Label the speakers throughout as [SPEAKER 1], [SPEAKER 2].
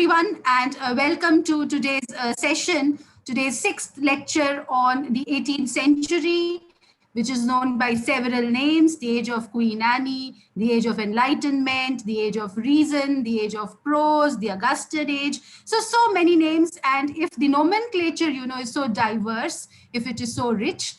[SPEAKER 1] everyone, and welcome to today's session, today's sixth lecture on the 18th century, which is known by several names: the age of Queen Anne, the age of Enlightenment, the age of reason, the age of prose, the Augustan age. So many names. And if the nomenclature, is so diverse, if it is so rich,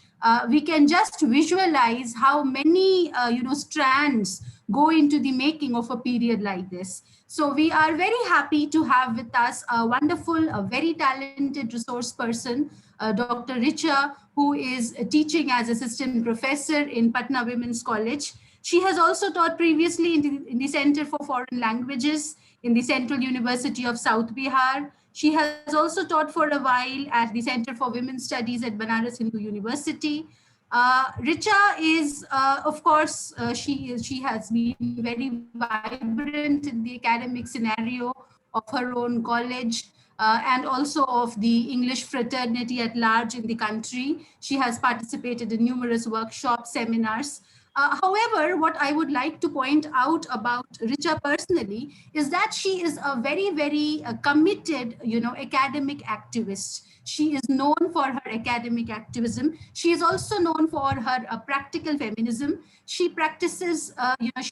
[SPEAKER 1] we can just visualize how many, strands go into the making of a period like this. So we are very happy to have with us a wonderful, a very talented resource person, Dr. Richa, who is teaching as assistant professor in Patna Women's College. She has also taught previously in the Center for Foreign Languages in the Central University of South Bihar. She has also taught for a while at the Center for Women's Studies at Banaras Hindu University. Richa is, of course, she has been very vibrant in the academic scenario of her own college and also of the English fraternity at large in the country. She has participated in numerous workshops, seminars. However, what I would like to point out about Richa personally is that she is a very committed, academic activist. She is known for her academic activism. She is also known for her practical feminism. She practices,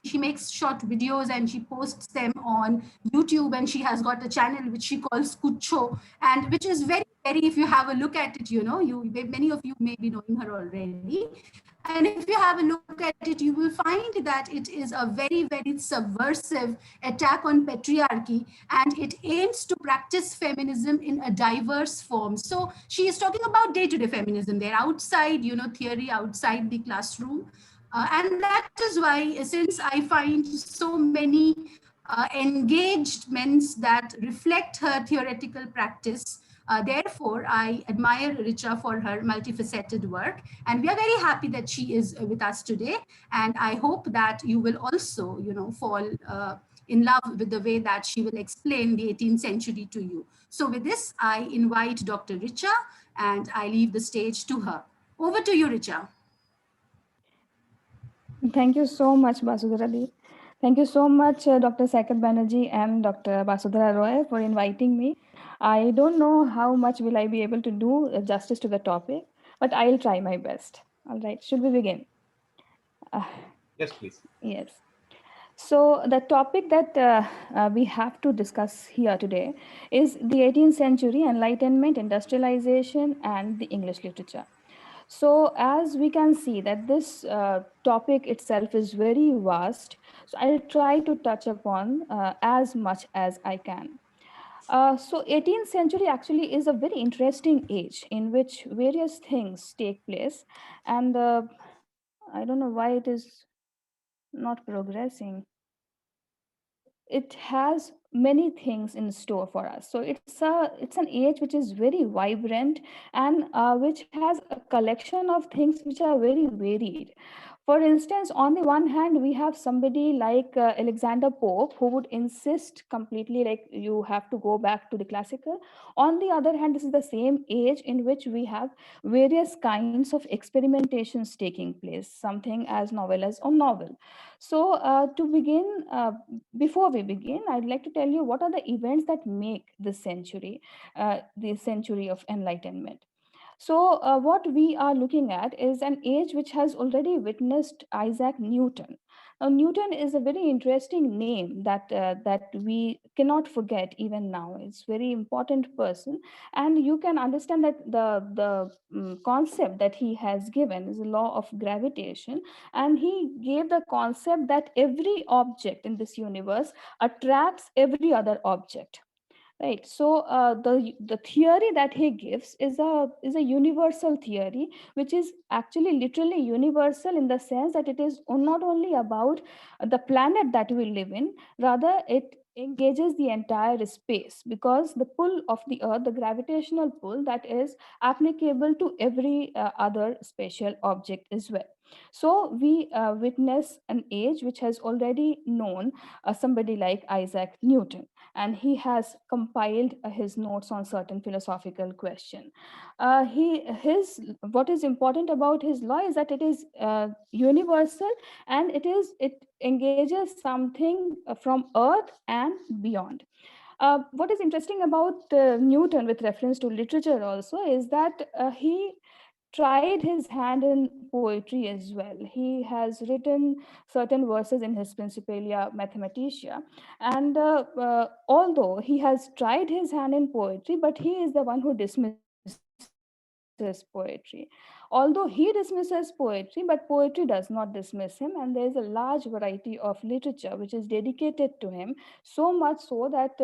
[SPEAKER 1] she makes short videos and she posts them on YouTube, and she has got a channel which she calls Kucho, and which is very, if you have a look at it, many of you may be knowing her already. And if you have a look at it, you will find that it is a very subversive attack on patriarchy, and it aims to practice feminism in a diverse form. So she is talking about day-to-day feminism there, outside, theory, outside the classroom. And that is why, since I find so many engagements that reflect her theoretical practice, therefore, I admire Richa for her multifaceted work, and we are very happy that she is with us today. And I hope that you will also, fall in love with the way that she will explain the 18th century to you. So with this, I invite Dr. Richa, and I leave the stage to her. Over to you, Richa.
[SPEAKER 2] Thank you so much, Basudhara. Thank you so much, Dr. Saket Banerjee and Dr. Basudhara Roy, for inviting me. I don't know how much will I be able to do justice to the topic, but I'll try my best. All right, should we begin?
[SPEAKER 3] Yes, please.
[SPEAKER 2] Yes. So the topic that we have to discuss here today is the 18th century, Enlightenment, Industrialization, and the English literature. So as we can see that this topic itself is very vast, so I'll try to touch upon as much as I can. So 18th century actually is a very interesting age in which various things take place, and I don't know why it is not progressing. It has many things in store for us. So it's an age which is very vibrant, and which has a collection of things which are very varied. For instance, on the one hand, we have somebody like Alexander Pope, who would insist completely like you have to go back to the classical. On the other hand, this is the same age in which we have various kinds of experimentations taking place, something as novel as a novel. So to begin, before we begin, I'd like to tell you what are the events that make this century, the century of Enlightenment. So what we are looking at is an age which has already witnessed Isaac Newton. Now, Newton is a very interesting name that we cannot forget even now. It's a very important person, and you can understand that the concept that he has given is the law of gravitation, and he gave the concept that every object in this universe attracts every other object. Right. So the theory that he gives is a universal theory, which is actually literally universal in the sense that it is not only about the planet that we live in, rather it engages the entire space, because the pull of the earth, the gravitational pull, that is applicable to every other spatial object as well. So we witness an age which has already known somebody like Isaac Newton, and he has compiled his notes on certain philosophical question. His what is important about his law is that it is universal, and it engages something from earth and beyond. What is interesting about Newton with reference to literature also is that he tried his hand in poetry as well. He has written certain verses in his Principia Mathematica. And although he has tried his hand in poetry, but he is the one who dismisses poetry. Although he dismisses poetry, but poetry does not dismiss him. And there is a large variety of literature which is dedicated to him, so much so that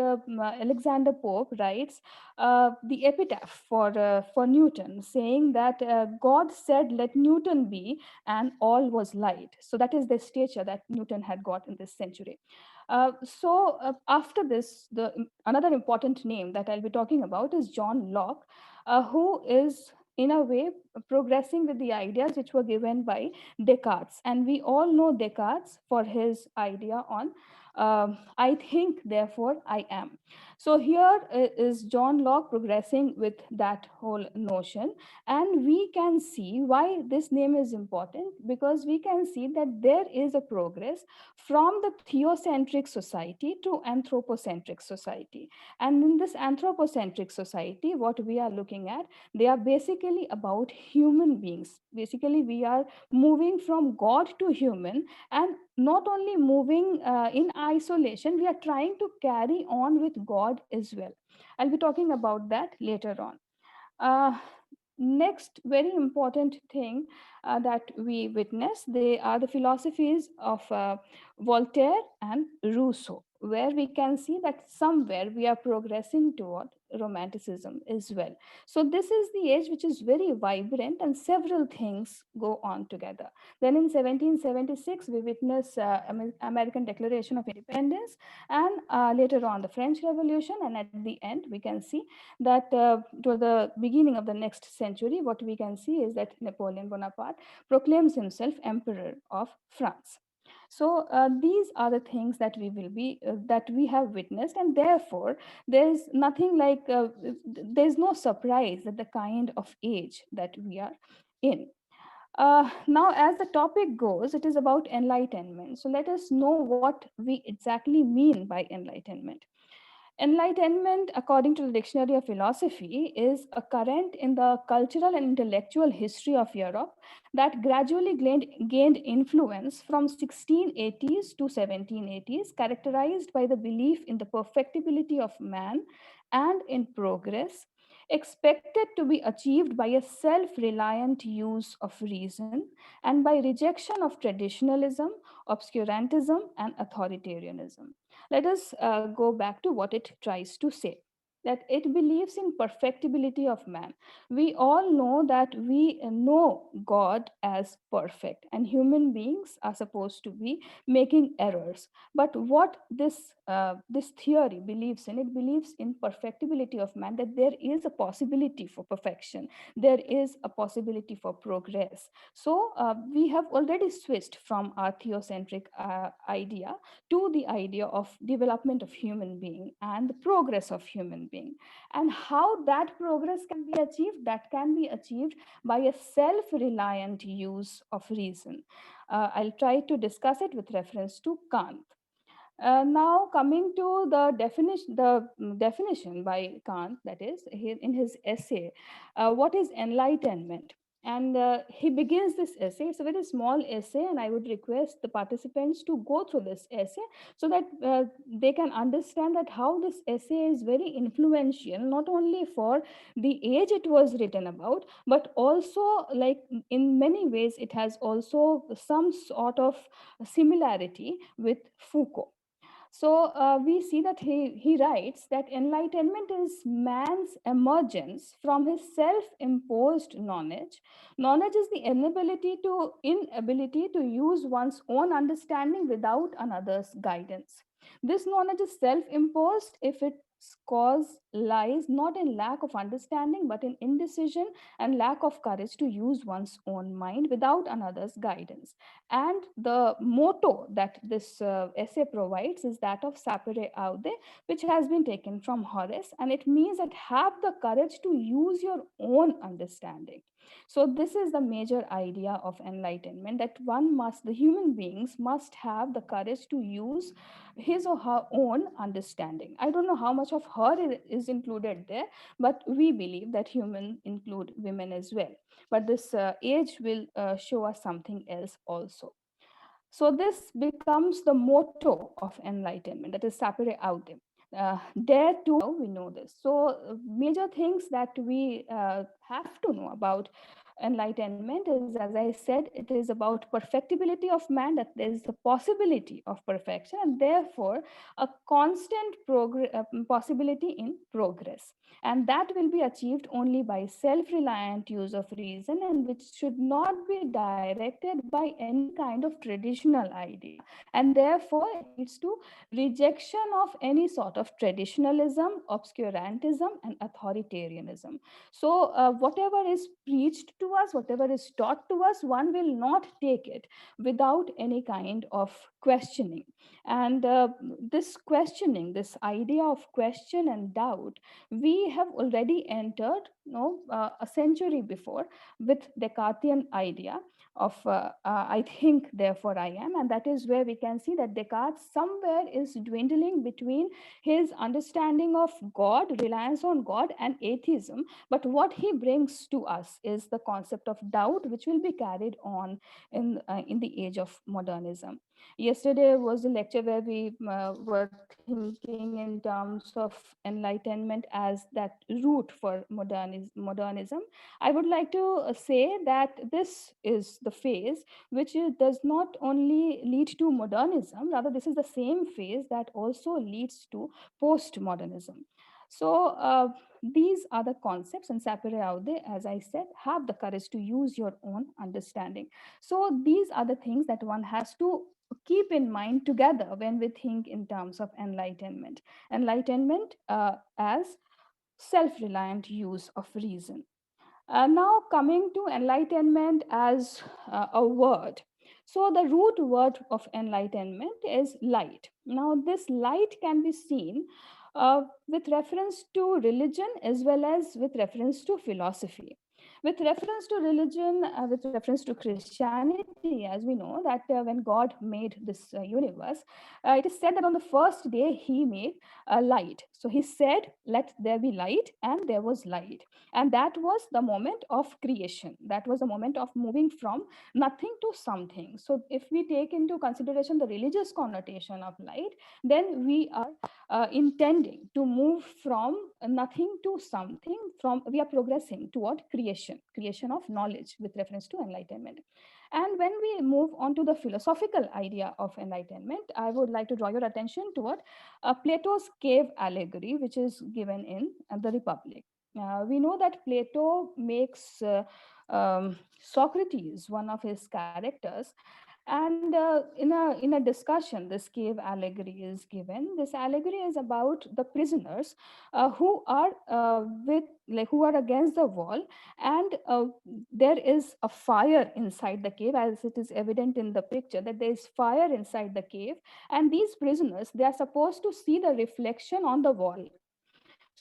[SPEAKER 2] Alexander Pope writes the epitaph for Newton, saying that God said, "Let Newton be," and all was light. So that is the stature that Newton had got in this century. After this, another important name that I'll be talking about is John Locke, who is in a way progressing with the ideas which were given by Descartes. And we all know Descartes for his idea on I think, therefore I am. So here is John Locke progressing with that whole notion. And we can see why this name is important, because we can see that there is a progress from the theocentric society to anthropocentric society. And in this anthropocentric society, what we are looking at, they are basically about human beings. Basically, we are moving from God to human, and not only moving in isolation, we are trying to carry on with God as well. I'll be talking about that later on. Next very important thing that we witness, they are the philosophies of Voltaire and Rousseau, where we can see that somewhere we are progressing toward romanticism as well. So this is the age which is very vibrant, and several things go on together. Then in 1776 we witness American Declaration of Independence, and later on the French Revolution, and at the end we can see that to the beginning of the next century, what we can see is that Napoleon Bonaparte proclaims himself Emperor of France. So these are the things that that we have witnessed, and therefore there's nothing like there's no surprise at the kind of age that we are in. Now, as the topic goes, it is about enlightenment. So let us know what we exactly mean by enlightenment. Enlightenment, according to the Dictionary of Philosophy, is a current in the cultural and intellectual history of Europe that gradually gained influence from 1680s to 1780s, characterized by the belief in the perfectibility of man and in progress, expected to be achieved by a self-reliant use of reason and by rejection of traditionalism, obscurantism, and authoritarianism. Let us go back to what it tries to say, that it believes in perfectibility of man. We all know that we know God as perfect, and human beings are supposed to be making errors. But what this theory believes in, it believes in perfectibility of man, that there is a possibility for perfection, there is a possibility for progress. So we have already switched from our theocentric idea to the idea of development of human being and the progress of human being. And how that progress can be achieved, that can be achieved by a self-reliant use of reason. I'll try to discuss it with reference to Kant. Now coming to the definition by Kant, that is in his essay, what is enlightenment? And he begins this essay. It's a very small essay, and I would request the participants to go through this essay so that they can understand that how this essay is very influential, not only for the age it was written about, but also, like, in many ways it has also some sort of similarity with Foucault. So we see that he writes that enlightenment is man's emergence from his self-imposed knowledge. Knowledge is the inability to use one's own understanding without another's guidance. This knowledge is self-imposed if it cause lies not in lack of understanding, but in indecision and lack of courage to use one's own mind without another's guidance. And the motto that this essay provides is that of sapere aude, which has been taken from Horace, and it means that have the courage to use your own understanding. So this is the major idea of enlightenment, that the human beings must have the courage to use his or her own understanding. I don't know how much of her is included there, but we believe that humans include women as well. But this age will show us something else also. So this becomes the motto of enlightenment, that is sapere aude. Dare to, we know this. So major things that we have to know about enlightenment is, as I said, it is about perfectibility of man, that there is a possibility of perfection, and therefore a constant possibility in progress. And that will be achieved only by self-reliant use of reason, and which should not be directed by any kind of traditional idea. And therefore, it leads to rejection of any sort of traditionalism, obscurantism, and authoritarianism. So, whatever is preached to us, whatever is taught to us, one will not take it without any kind of questioning. And this questioning, this idea of question and doubt, we have already entered, a century before with Descartesian idea of I think, therefore I am. And that is where we can see that Descartes somewhere is dwindling between his understanding of God, reliance on God, and atheism. But what he brings to us is the concept of doubt, which will be carried on in the age of modernism. Yesterday was a lecture where we were thinking in terms of enlightenment as that root for modernism. I would like to say that this is the phase which does not only lead to modernism, rather this is the same phase that also leads to postmodernism. So these are the concepts, and sapere aude, as I said, have the courage to use your own understanding. So these are the things that one has to keep in mind together when we think in terms of enlightenment. Enlightenment as self-reliant use of reason. Now coming to enlightenment as a word. So the root word of enlightenment is light. Now this light can be seen with reference to religion as well as with reference to philosophy. With reference to religion, with reference to Christianity, as we know that when God made this universe, it is said that on the first day he made light. So he said, "Let there be light," and there was light. And that was the moment of creation. That was the moment of moving from nothing to something. So if we take into consideration the religious connotation of light, then we are intending to move from nothing to something. We are progressing toward creation of knowledge with reference to enlightenment. And when we move on to the philosophical idea of enlightenment, I would like to draw your attention toward Plato's cave allegory, which is given in the Republic. We know that Plato makes Socrates one of his characters, and in a discussion, this cave allegory is given. This allegory is about the prisoners who are who are against the wall, and there is a fire inside the cave, as it is evident in the picture that there is fire inside the cave, and these prisoners, they are supposed to see the reflection on the wall.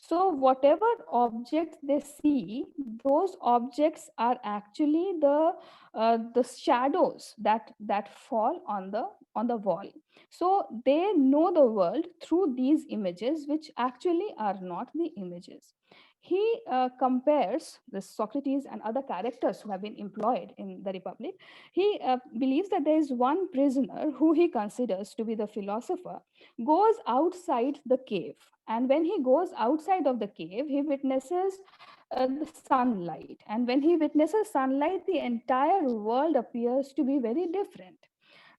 [SPEAKER 2] So whatever objects they see, those objects are actually the shadows that fall on the wall. So they know the world through these images, which actually are not the images. He compares the Socrates and other characters who have been employed in the Republic. He believes that there is one prisoner who he considers to be the philosopher, goes outside the cave, and when he goes outside of the cave, he witnesses the sunlight. And when he witnesses sunlight, the entire world appears to be very different.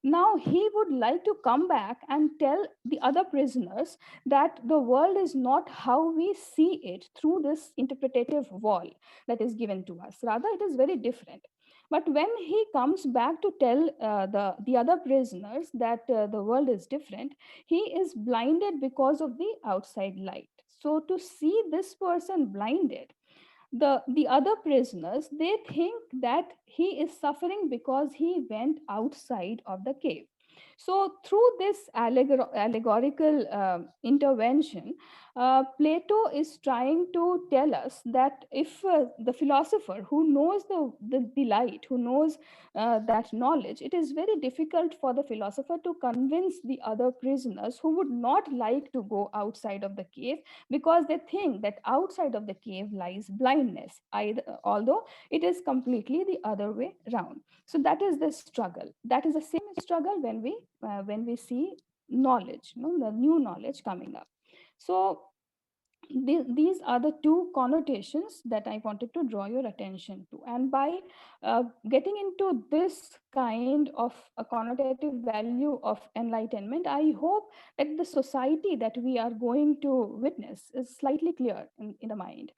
[SPEAKER 2] Now he would like to come back and tell the other prisoners that the world is not how we see it through this interpretative wall that is given to us. Rather, it is very different. But when he comes back to tell the other prisoners that the world is different, he is blinded because of the outside light. So to see this person blinded, the other prisoners, they think that he is suffering because he went outside of the cave. So through this allegorical intervention, Plato is trying to tell us that if the philosopher who knows the light, who knows that knowledge, it is very difficult for the philosopher to convince the other prisoners who would not like to go outside of the cave, because they think that outside of the cave lies blindness, although it is completely the other way around. So that is the struggle. That is the same struggle when we see knowledge, the new knowledge coming up. So these are the two connotations that I wanted to draw your attention to. And by getting into this kind of a connotative value of enlightenment, I hope that the society that we are going to witness is slightly clear in the mind.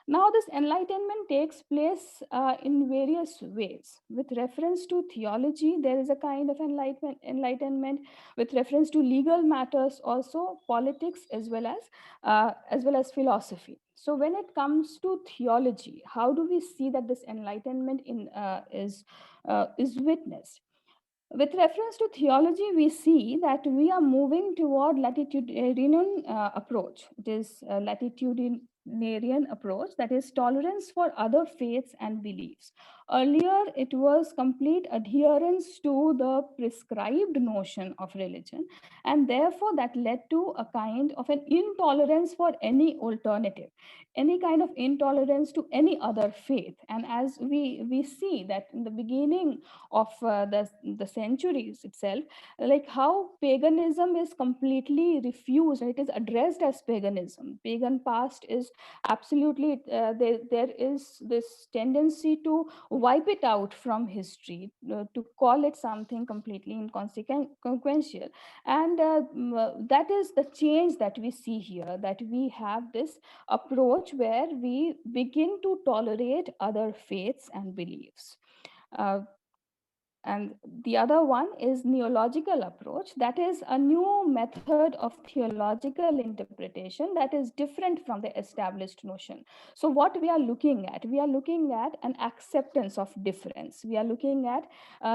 [SPEAKER 2] Now, this enlightenment takes place in various ways. With reference to theology, there is a kind of enlightenment. With reference to legal matters, also politics, as well as philosophy. So, when it comes to theology, how do we see that this enlightenment is witnessed? With reference to theology, we see that we are moving toward latitudinarian approach. It is a latitudinarian approach, that is tolerance for other faiths and beliefs. Earlier, it was complete adherence to the prescribed notion of religion, and therefore that led to a kind of an intolerance for any alternative, any kind of intolerance to any other faith. And as we see that in the beginning of the centuries itself, like how paganism is completely refused, it is addressed as paganism. Pagan past is absolutely there is this tendency to wipe it out from history, to call it something completely inconsequential. And that is the change that we see here, that we have this approach where we begin to tolerate other faiths and beliefs. And the other one is neological approach. That is a new method of theological interpretation that is different from the established notion. So what we are looking at? We are looking at an acceptance of difference. We are looking at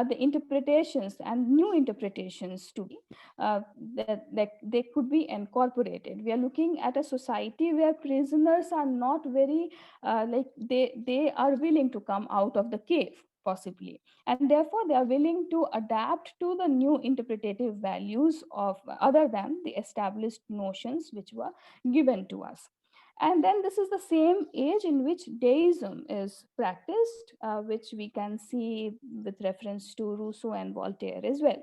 [SPEAKER 2] the interpretations and new interpretations to be that they could be incorporated. We are looking at a society where prisoners are not very they are willing to come out of the cave, possibly, and therefore they are willing to adapt to the new interpretative values of other than the established notions which were given to us. And then this is the same age in which deism is practiced, which we can see with reference to Rousseau and Voltaire as well.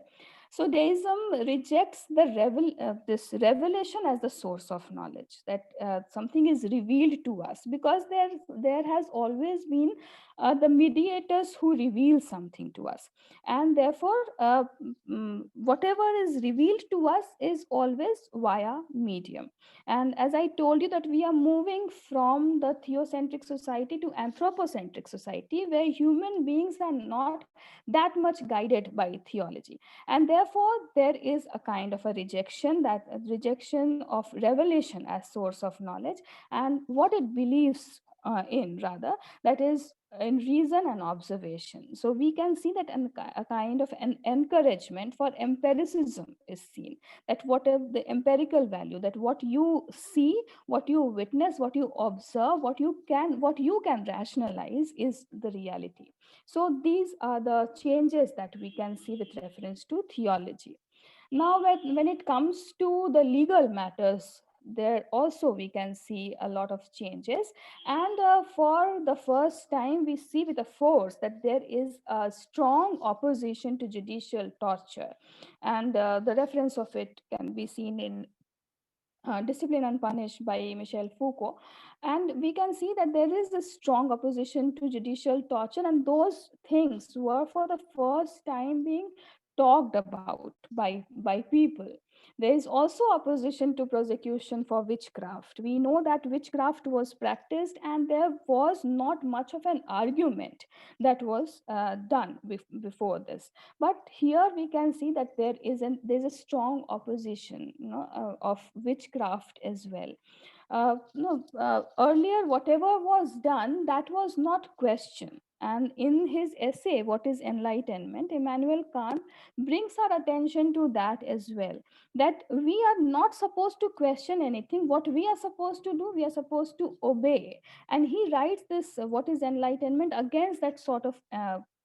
[SPEAKER 2] So deism rejects this revelation as the source of knowledge, that something is revealed to us, because there has always been the mediators who reveal something to us, and therefore whatever is revealed to us is always via medium. And as I told you, that we are moving from the theocentric society to anthropocentric society, where human beings are not that much guided by theology, and therefore there is a kind of a rejection of revelation as source of knowledge, and what it believes in, rather, that is in reason and observation. So we can see that a kind of an encouragement for empiricism is seen, that whatever the empirical value, that what you see, what you witness, what you observe, what you can rationalize is the reality. So these are the changes that we can see with reference to theology. Now, when it comes to the legal matters, there also we can see a lot of changes. And for the first time, we see with a force that there is a strong opposition to judicial torture. And the reference of it can be seen in Discipline Unpunished by Michel Foucault. And we can see that there is a strong opposition to judicial torture, and those things were for the first time being talked about by people. There is also opposition to prosecution for witchcraft. We know that witchcraft was practiced, and there was not much of an argument that was done before this. But here we can see that there's a strong opposition, of witchcraft as well. No, earlier, whatever was done, that was not questioned. And in his essay, What is Enlightenment, Immanuel Kant brings our attention to that as well. That we are not supposed to question anything. What we are supposed to do, we are supposed to obey. And he writes this, What is Enlightenment, against that sort of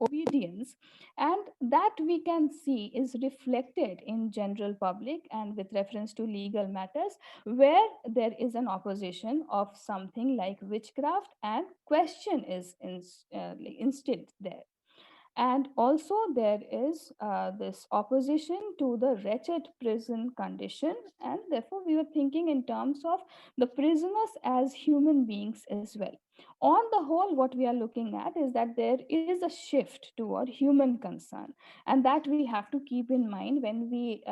[SPEAKER 2] obedience. And that we can see is reflected in general public and with reference to legal matters, where there is an opposition of something like witchcraft and question is instilled there. And also there is this opposition to the wretched prison condition, and therefore we were thinking in terms of the prisoners as human beings as well. On the whole, what we are looking at is that there is a shift toward human concern, and that we have to keep in mind when we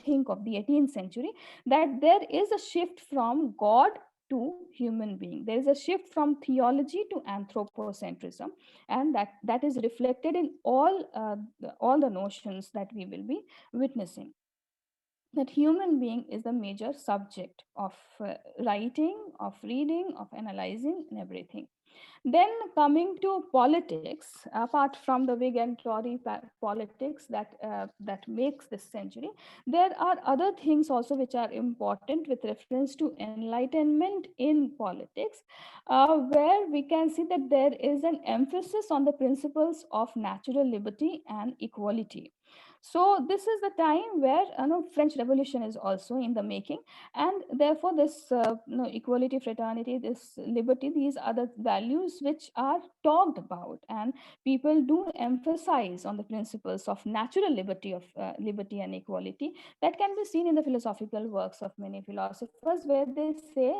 [SPEAKER 2] think of the 18th century, that there is a shift from God to human being. There is a shift from theology to anthropocentrism, and that is reflected in all the notions that we will be witnessing. That human being is the major subject of writing, of reading, of analyzing, and everything. Then coming to politics, apart from the Whig and Tory politics that makes this century, there are other things also which are important with reference to enlightenment in politics, where we can see that there is an emphasis on the principles of natural liberty and equality. So this is the time where French Revolution is also in the making, and therefore this equality, fraternity, this liberty, these are the values which are talked about, and people do emphasize on the principles of natural liberty and equality that can be seen in the philosophical works of many philosophers, where they say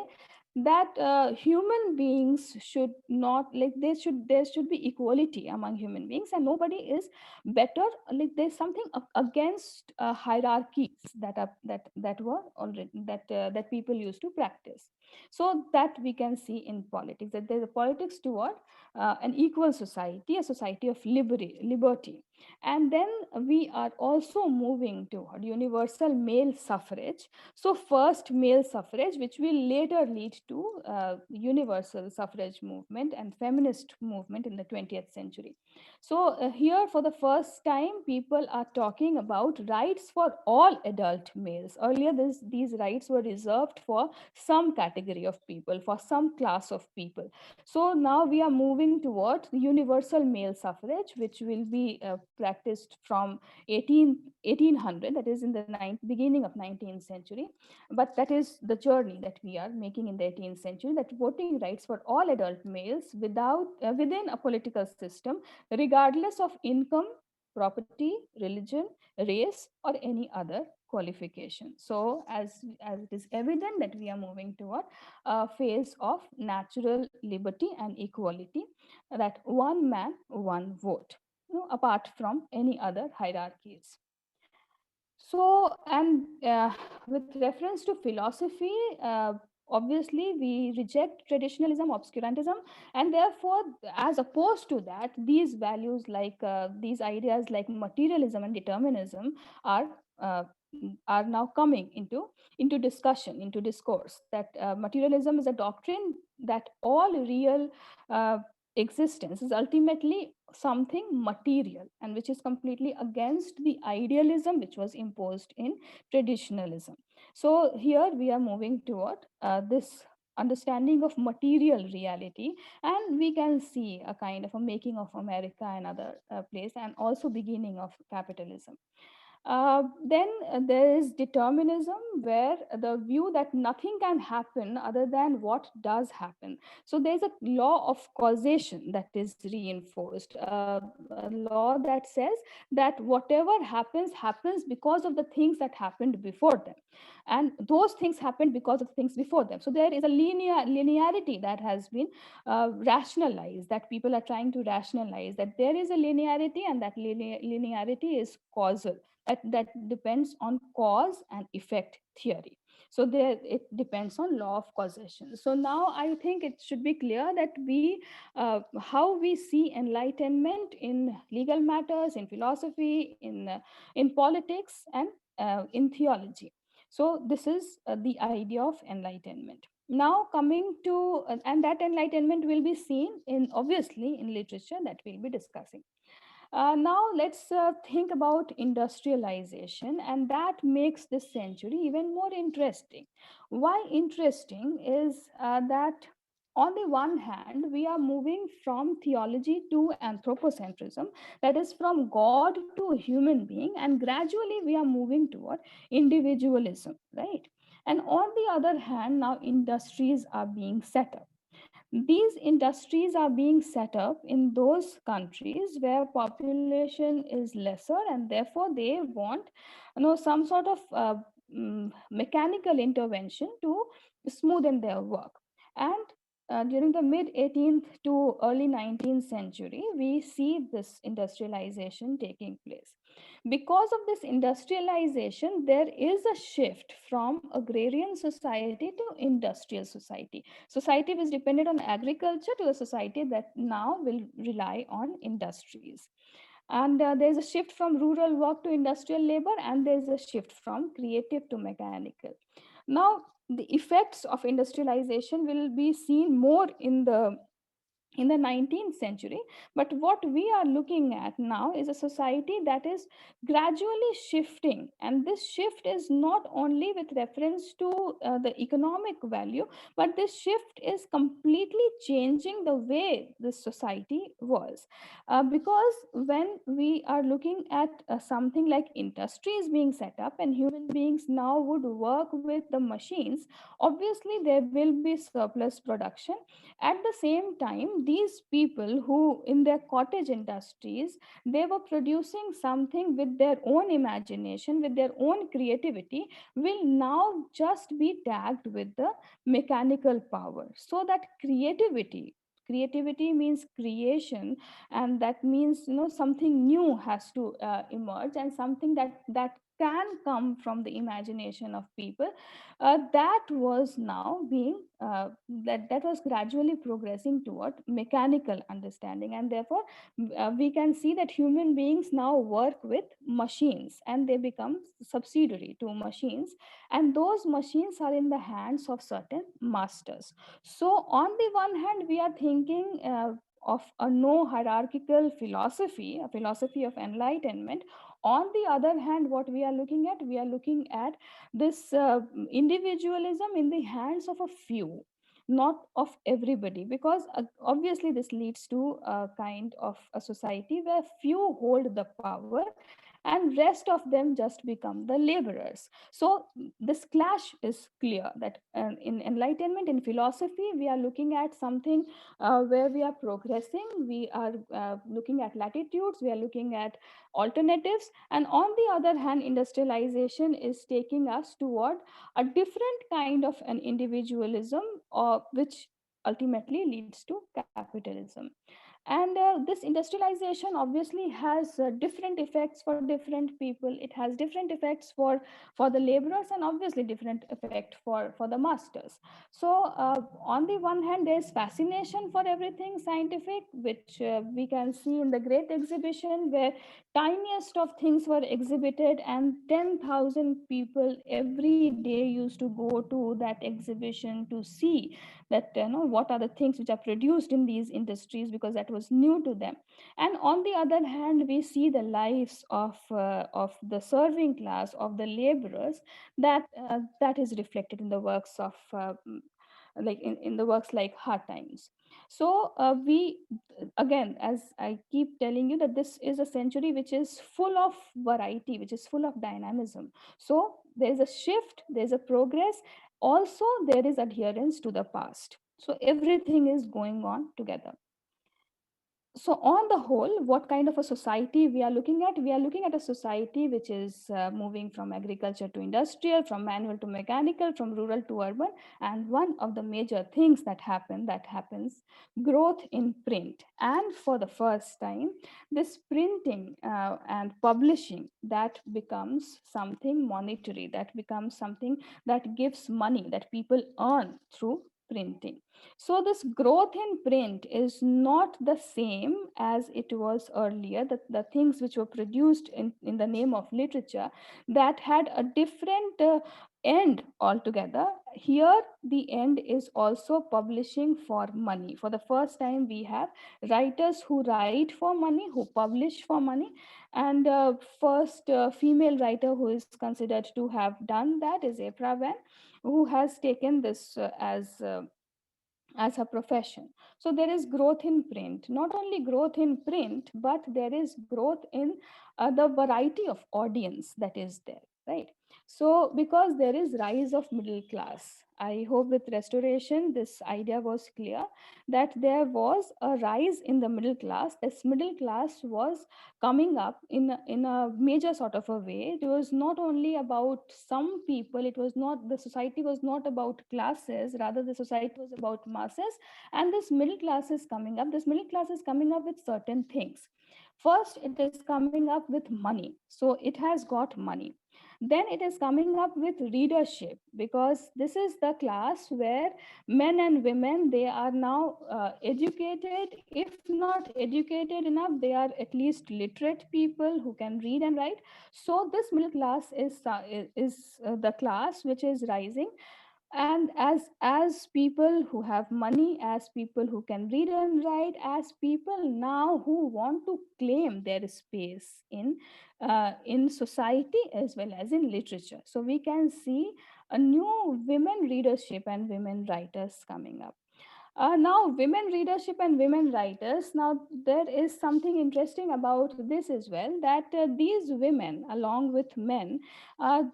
[SPEAKER 2] that human beings should not, like, there should be equality among human beings, and nobody is better. Like, there's something against hierarchies that were already that people used to practice. So that we can see in politics, that there's a politics toward an equal society, a society of liberty. And then we are also moving toward universal male suffrage. So first male suffrage, which will later lead to universal suffrage movement and feminist movement in the 20th century. So here, for the first time, people are talking about rights for all adult males. Earlier, these rights were reserved for some category of people, for some class of people. So now we are moving towards the universal male suffrage, which will be practiced from 1800, that is in the beginning of 19th century. But that is the journey that we are making in the 18th century, that voting rights for all adult males within a political system, regardless of income, property, religion, race, or any other qualification. So as it is evident that we are moving toward a phase of natural liberty and equality, that one man, one vote, apart from any other hierarchies. So, and with reference to philosophy, obviously we reject traditionalism, obscurantism, and therefore, as opposed to that, these values, like these ideas like materialism and determinism, are uh, are now coming into discussion, into discourse. That materialism is a doctrine that all real existence is ultimately something material, and which is completely against the idealism which was imposed in traditionalism. So here we are moving toward this understanding of material reality, and we can see a kind of a making of America and other place, and also beginning of capitalism. Then there is determinism, where the view that nothing can happen other than what does happen. So there's a law of causation that is reinforced, a law that says that whatever happens because of the things that happened before them, and those things happened because of things before them. So there is a linearity that has been rationalized, that people are trying to rationalize, that there is a linearity, and that linearity is causal, that depends on cause and effect theory. So there it depends on law of causation. So now I think it should be clear that we how we see enlightenment in legal matters, in philosophy, in politics, and in theology. So this is the idea of enlightenment. Now coming to, and that enlightenment will be seen in, obviously, in literature that we'll be discussing. Now let's think about industrialization, and that makes this century even more interesting. Why interesting is that on the one hand, we are moving from theology to anthropocentrism, that is, from God to human being, and gradually we are moving toward individualism, right? And on the other hand, now industries are being set up. These industries are being set up in those countries where population is lesser, and therefore they want, some sort of mechanical intervention to smoothen their work. And during the mid 18th to early 19th century, we see this industrialization taking place. Because of this industrialization, there is a shift from agrarian society to industrial society. Society which depended on agriculture to a society that now will rely on industries. And there's a shift from rural work to industrial labor, and there's a shift from creative to mechanical. Now, the effects of industrialization will be seen more in the 19th century. But what we are looking at now is a society that is gradually shifting, and this shift is not only with reference to the economic value, but this shift is completely changing the way this society was. Because when we are looking at something like industries being set up and human beings now would work with the machines, obviously there will be surplus production. At the same time, these people who in their cottage industries, they were producing something with their own imagination, with their own creativity, will now just be tagged with the mechanical power. So that creativity means creation, and that means, something new has to emerge, and something that can come from the imagination of people. That was now being that was gradually progressing toward mechanical understanding, and therefore we can see that human beings now work with machines, and they become subsidiary to machines, and those machines are in the hands of certain masters. So on the one hand, we are thinking of a no hierarchical philosophy, a philosophy of enlightenment. On the other hand, what we are looking at this individualism in the hands of a few, not of everybody, because obviously this leads to a kind of a society where few hold the power and rest of them just become the laborers. So this clash is clear, that in enlightenment, in philosophy, we are looking at something where we are progressing, we are looking at latitudes, we are looking at alternatives, and on the other hand, industrialization is taking us toward a different kind of an individualism, which ultimately leads to capitalism. And this industrialization obviously has different effects for different people. It has different effects for the laborers, and obviously different effect for the masters. So on the one hand, there's fascination for everything scientific, which we can see in the great exhibition, where tiniest of things were exhibited, and 10,000 people every day used to go to that exhibition to see that, what are the things which are produced in these industries, because that was new to them. And on the other hand, we see the lives of the serving class, of the laborers, that is reflected in the works of like in the works like Hard Times. So we, again, as I keep telling you, that this is a century which is full of variety, which is full of dynamism. So there's a shift, there's a progress, also there is adherence to the past. So everything is going on together. So on the whole, what kind of a society we are looking at? We are looking at a society which is moving from agriculture to industrial, from manual to mechanical, from rural to urban. And one of the major things that happens, growth in print. And for the first time, this printing and publishing, that becomes something monetary, that becomes something that gives money, that people earn through printing. So this growth in print is not the same as it was earlier. The things which were produced in the name of literature, that had a different end altogether. Here the end is also publishing for money. For the first time we have writers who write for money, who publish for money. And first female writer who is considered to have done that is April Van, who has taken this as a profession. So there is growth in print, not only growth in print, but there is growth in the variety of audience that is there, right? So because there is rise of middle class, I hope with restoration this idea was clear, that there was a rise in the middle class. This middle class was coming up in a major sort of a way. It was not only about some people, it was not, the society was not about classes, rather the society was about masses. And this middle class is coming up. This middle class is coming up with certain things. First, it is coming up with money, so it has got money. Then it is coming up with readership, because this is the class where men and women, they are now educated. If not educated enough, they are at least literate people who can read and write. So this middle class is the class which is rising. And as people who have money, as people who can read and write, as people now who want to claim their space in society as well as in literature. So we can see a new women readership and women writers coming up. Now, women readership and women writers. Now, there is something interesting about this as well, that these women, along with men,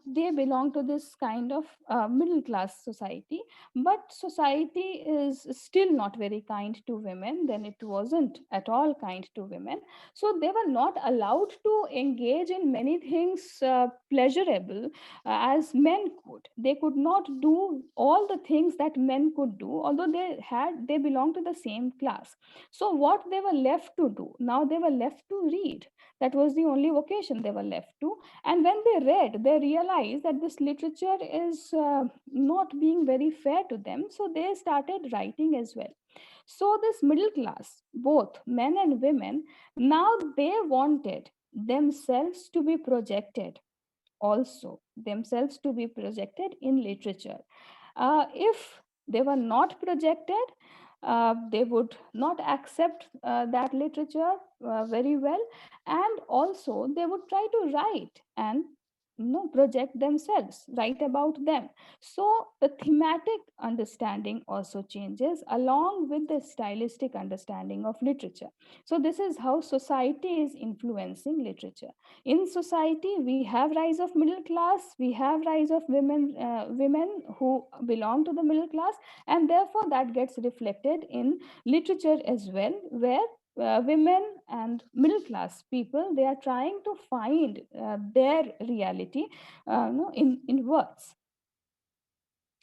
[SPEAKER 2] they belong to this kind of middle class society. But society is still not very kind to women. Then it wasn't at all kind to women. So they were not allowed to engage in many things pleasurable as men could. They could not do all the things that men could do, although they belonged to the same class. So what they were left to do? Now they were left to read. That was the only vocation they were left to. And when they read, they realized that this literature is not being very fair to them. So they started writing as well. So this middle class, both men and women, now they wanted themselves to be projected, also themselves to be projected in literature. If they were not projected, they would not accept that literature very well, and also they would try to write and project themselves, write about them. So the thematic understanding also changes along with the stylistic understanding of literature. So this is how society is influencing literature. In society, we have rise of middle class, we have rise of women who belong to the middle class, and therefore that gets reflected in literature as well, where women and middle class people, they are trying to find their reality in words.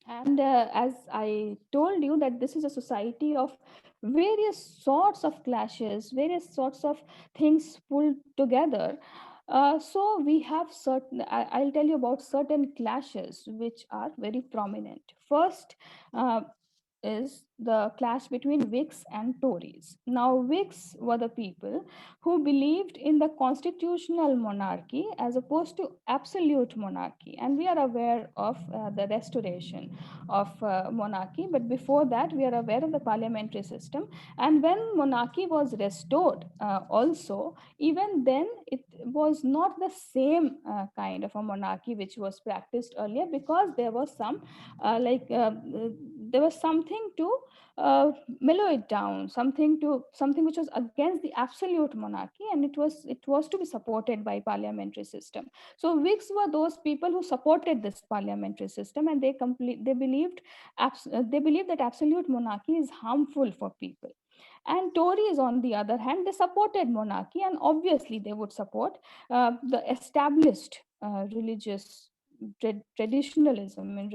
[SPEAKER 2] And as I told you, that this is a society of various sorts of clashes, various sorts of things pulled together. So we have certain, I'll tell you about certain clashes which are very prominent. First, is the clash between Whigs and Tories. Now, Whigs were the people who believed in the constitutional monarchy as opposed to absolute monarchy. And we are aware of the restoration of monarchy, but before that, we are aware of the parliamentary system. And when monarchy was restored, also, even then, it was not the same kind of a monarchy which was practiced earlier, because there was some there was something to mellow it down, something which was against the absolute monarchy, and it was to be supported by parliamentary system. So Whigs were those people who supported this parliamentary system, and they believed that absolute monarchy is harmful for people. And Tories, on the other hand, they supported monarchy, and obviously they would support the established religious traditionalism in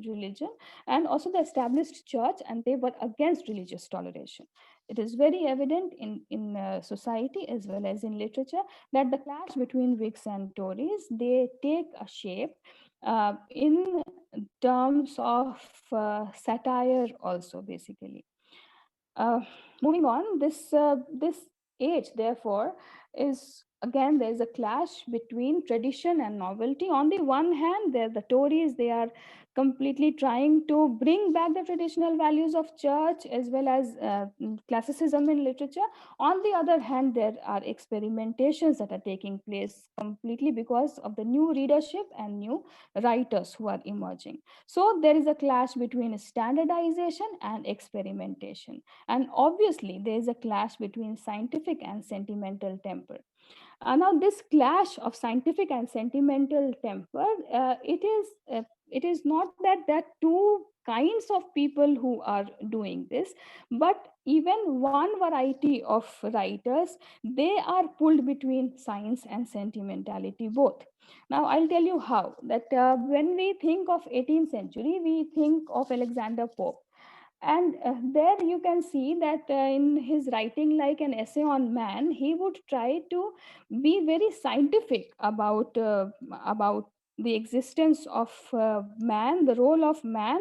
[SPEAKER 2] religion, and also the established church, and they were against religious toleration. It is very evident in society as well as in literature that the clash between Whigs and Tories, they take a shape in terms of satire also, basically. Uh, Moving on, this age, therefore, is again, there is a clash between tradition and novelty. On the one hand, there the Tories, they are completely trying to bring back the traditional values of church as well as classicism in literature. On the other hand, there are experimentations that are taking place completely because of the new readership and new writers who are emerging. So there is a clash between standardization and experimentation, and obviously there is a clash between scientific and sentimental temper. Now, this clash of scientific and sentimental temper, it is not that there are two kinds of people who are doing this, but even one variety of writers, they are pulled between science and sentimentality both. Now, I'll tell you how. That when we think of 18th century, we think of Alexander Pope, and there you can see that in his writing, like an essay on man, he would try to be very scientific about the existence of man, the role of man,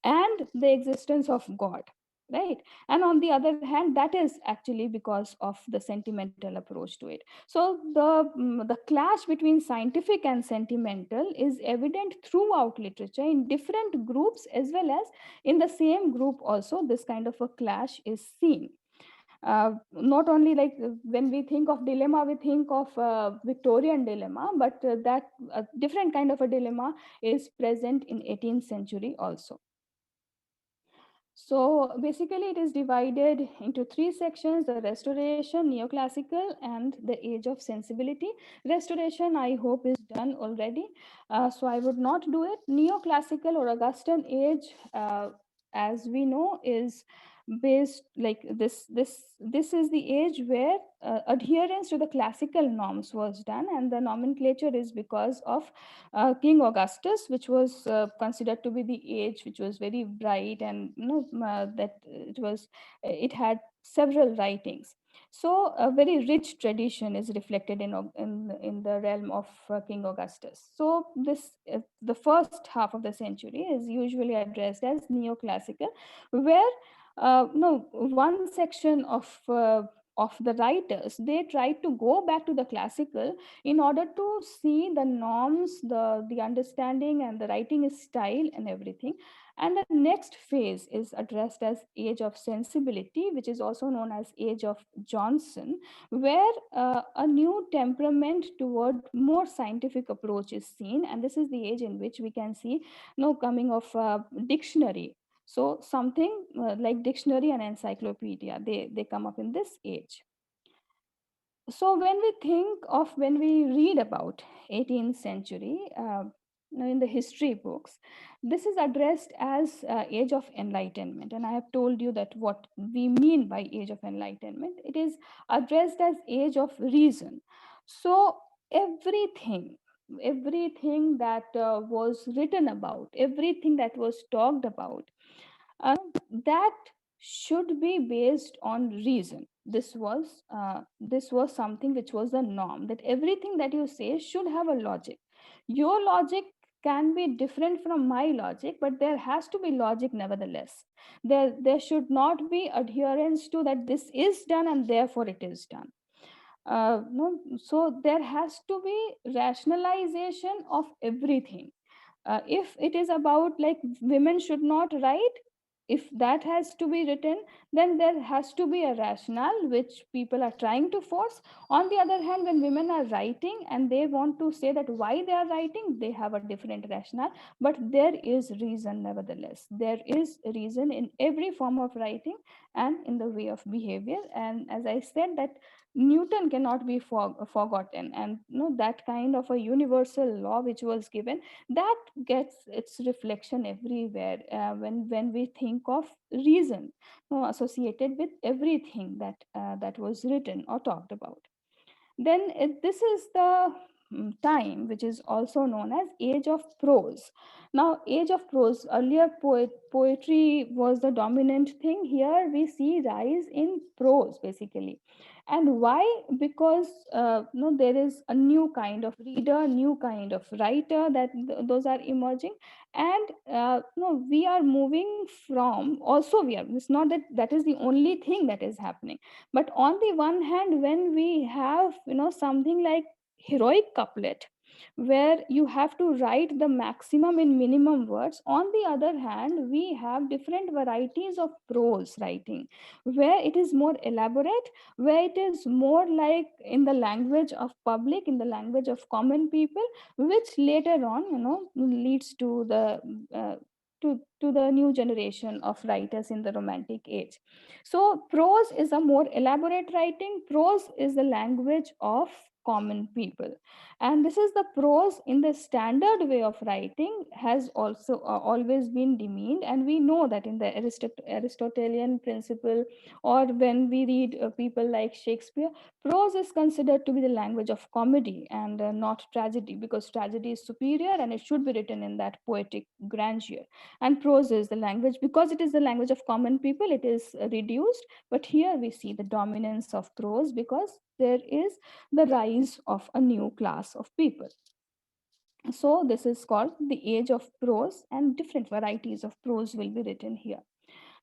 [SPEAKER 2] and the existence of God, right? And on the other hand, that is actually because of the sentimental approach to it. So the clash between scientific and sentimental is evident throughout literature in different groups, as well as in the same group also this kind of a clash is seen. Not only like when we think of dilemma, we think of Victorian dilemma, but that different kind of a dilemma is present in 18th century also. So basically, it is divided into three sections: the Restoration, Neoclassical, and the Age of Sensibility. Restoration, I hope, is done already, so I would not do it. Neoclassical or Augustan age, as we know, is based like this is the age where adherence to the classical norms was done, and the nomenclature is because of King Augustus, which was considered to be the age which was very bright, and that it had several writings. So a very rich tradition is reflected in the realm of King Augustus. So this the first half of the century is usually addressed as neoclassical, where no one section of the writers, they tried to go back to the classical in order to see the norms, the understanding and the writing style and everything. And the next phase is addressed as Age of Sensibility, which is also known as Age of Johnson, where a new temperament toward more scientific approach is seen. And this is the age in which we can see coming of dictionary. So something like dictionary and encyclopedia, they come up in this age. So when we read about 18th century in the history books, this is addressed as age of enlightenment, and I have told you that what we mean by age of enlightenment. It is addressed as age of reason. So everything that was written about, everything that was talked about, uh, that should be based on reason. This was something which was the norm, that everything that you say should have a logic. Your logic can be different from my logic, but there has to be logic nevertheless. There should not be adherence to that this is done and therefore it is done. No, so there has to be rationalization of everything. If it is about like women should not write, if that has to be written, then there has to be a rationale which people are trying to force. On the other hand, when women are writing and they want to say that why they are writing, they have a different rationale, but there is reason nevertheless. There is reason in every form of writing and in the way of behavior. And as I said, that Newton cannot be forgotten, and that kind of a universal law which was given, that gets its reflection everywhere when we think of reason associated with everything that was written or talked about. Then this is the time, which is also known as Age of Prose. Now, Age of Prose, earlier poetry was the dominant thing. Here we see rise in prose, basically. And why? Because there is a new kind of reader, new kind of writer that those are emerging. And we are moving from, also we are, it's not that that is the only thing that is happening, but on the one hand, when we have something like heroic couplet, where you have to write the maximum in minimum words, on the other hand we have different varieties of prose writing, where it is more elaborate, where it is more like in the language of public, in the language of common people, which later on leads to the to the new generation of writers in the Romantic age. So prose is a more elaborate writing. Prose is the language of common people, and this is the prose in the standard way of writing has also always been demeaned. And we know that in the Aristotelian principle, or when we read people like Shakespeare, prose is considered to be the language of comedy and not tragedy, because tragedy is superior and it should be written in that poetic grandeur. And prose is the language, because it is the language of common people, it is reduced. But here we see the dominance of prose, because there is the rise of a new class of people. So this is called the age of prose, and different varieties of prose will be written here.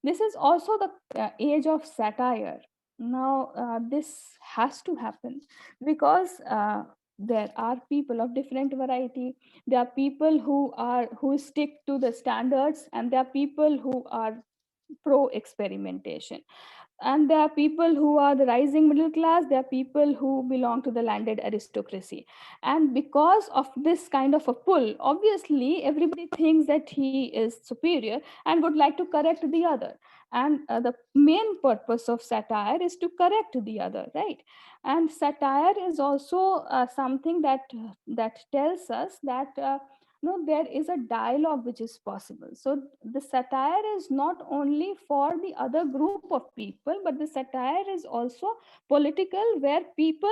[SPEAKER 2] This is also the age of satire. Now, this has to happen because there are people of different variety. There are people who stick to the standards, and there are people who are pro experimentation, and there are people who are the rising middle class, there are people who belong to the landed aristocracy. And because of this kind of a pull, obviously everybody thinks that he is superior and would like to correct the other. And the main purpose of satire is to correct the other, right? And satire is also something that tells us that no, there is a dialogue which is possible. So the satire is not only for the other group of people, but the satire is also political, where people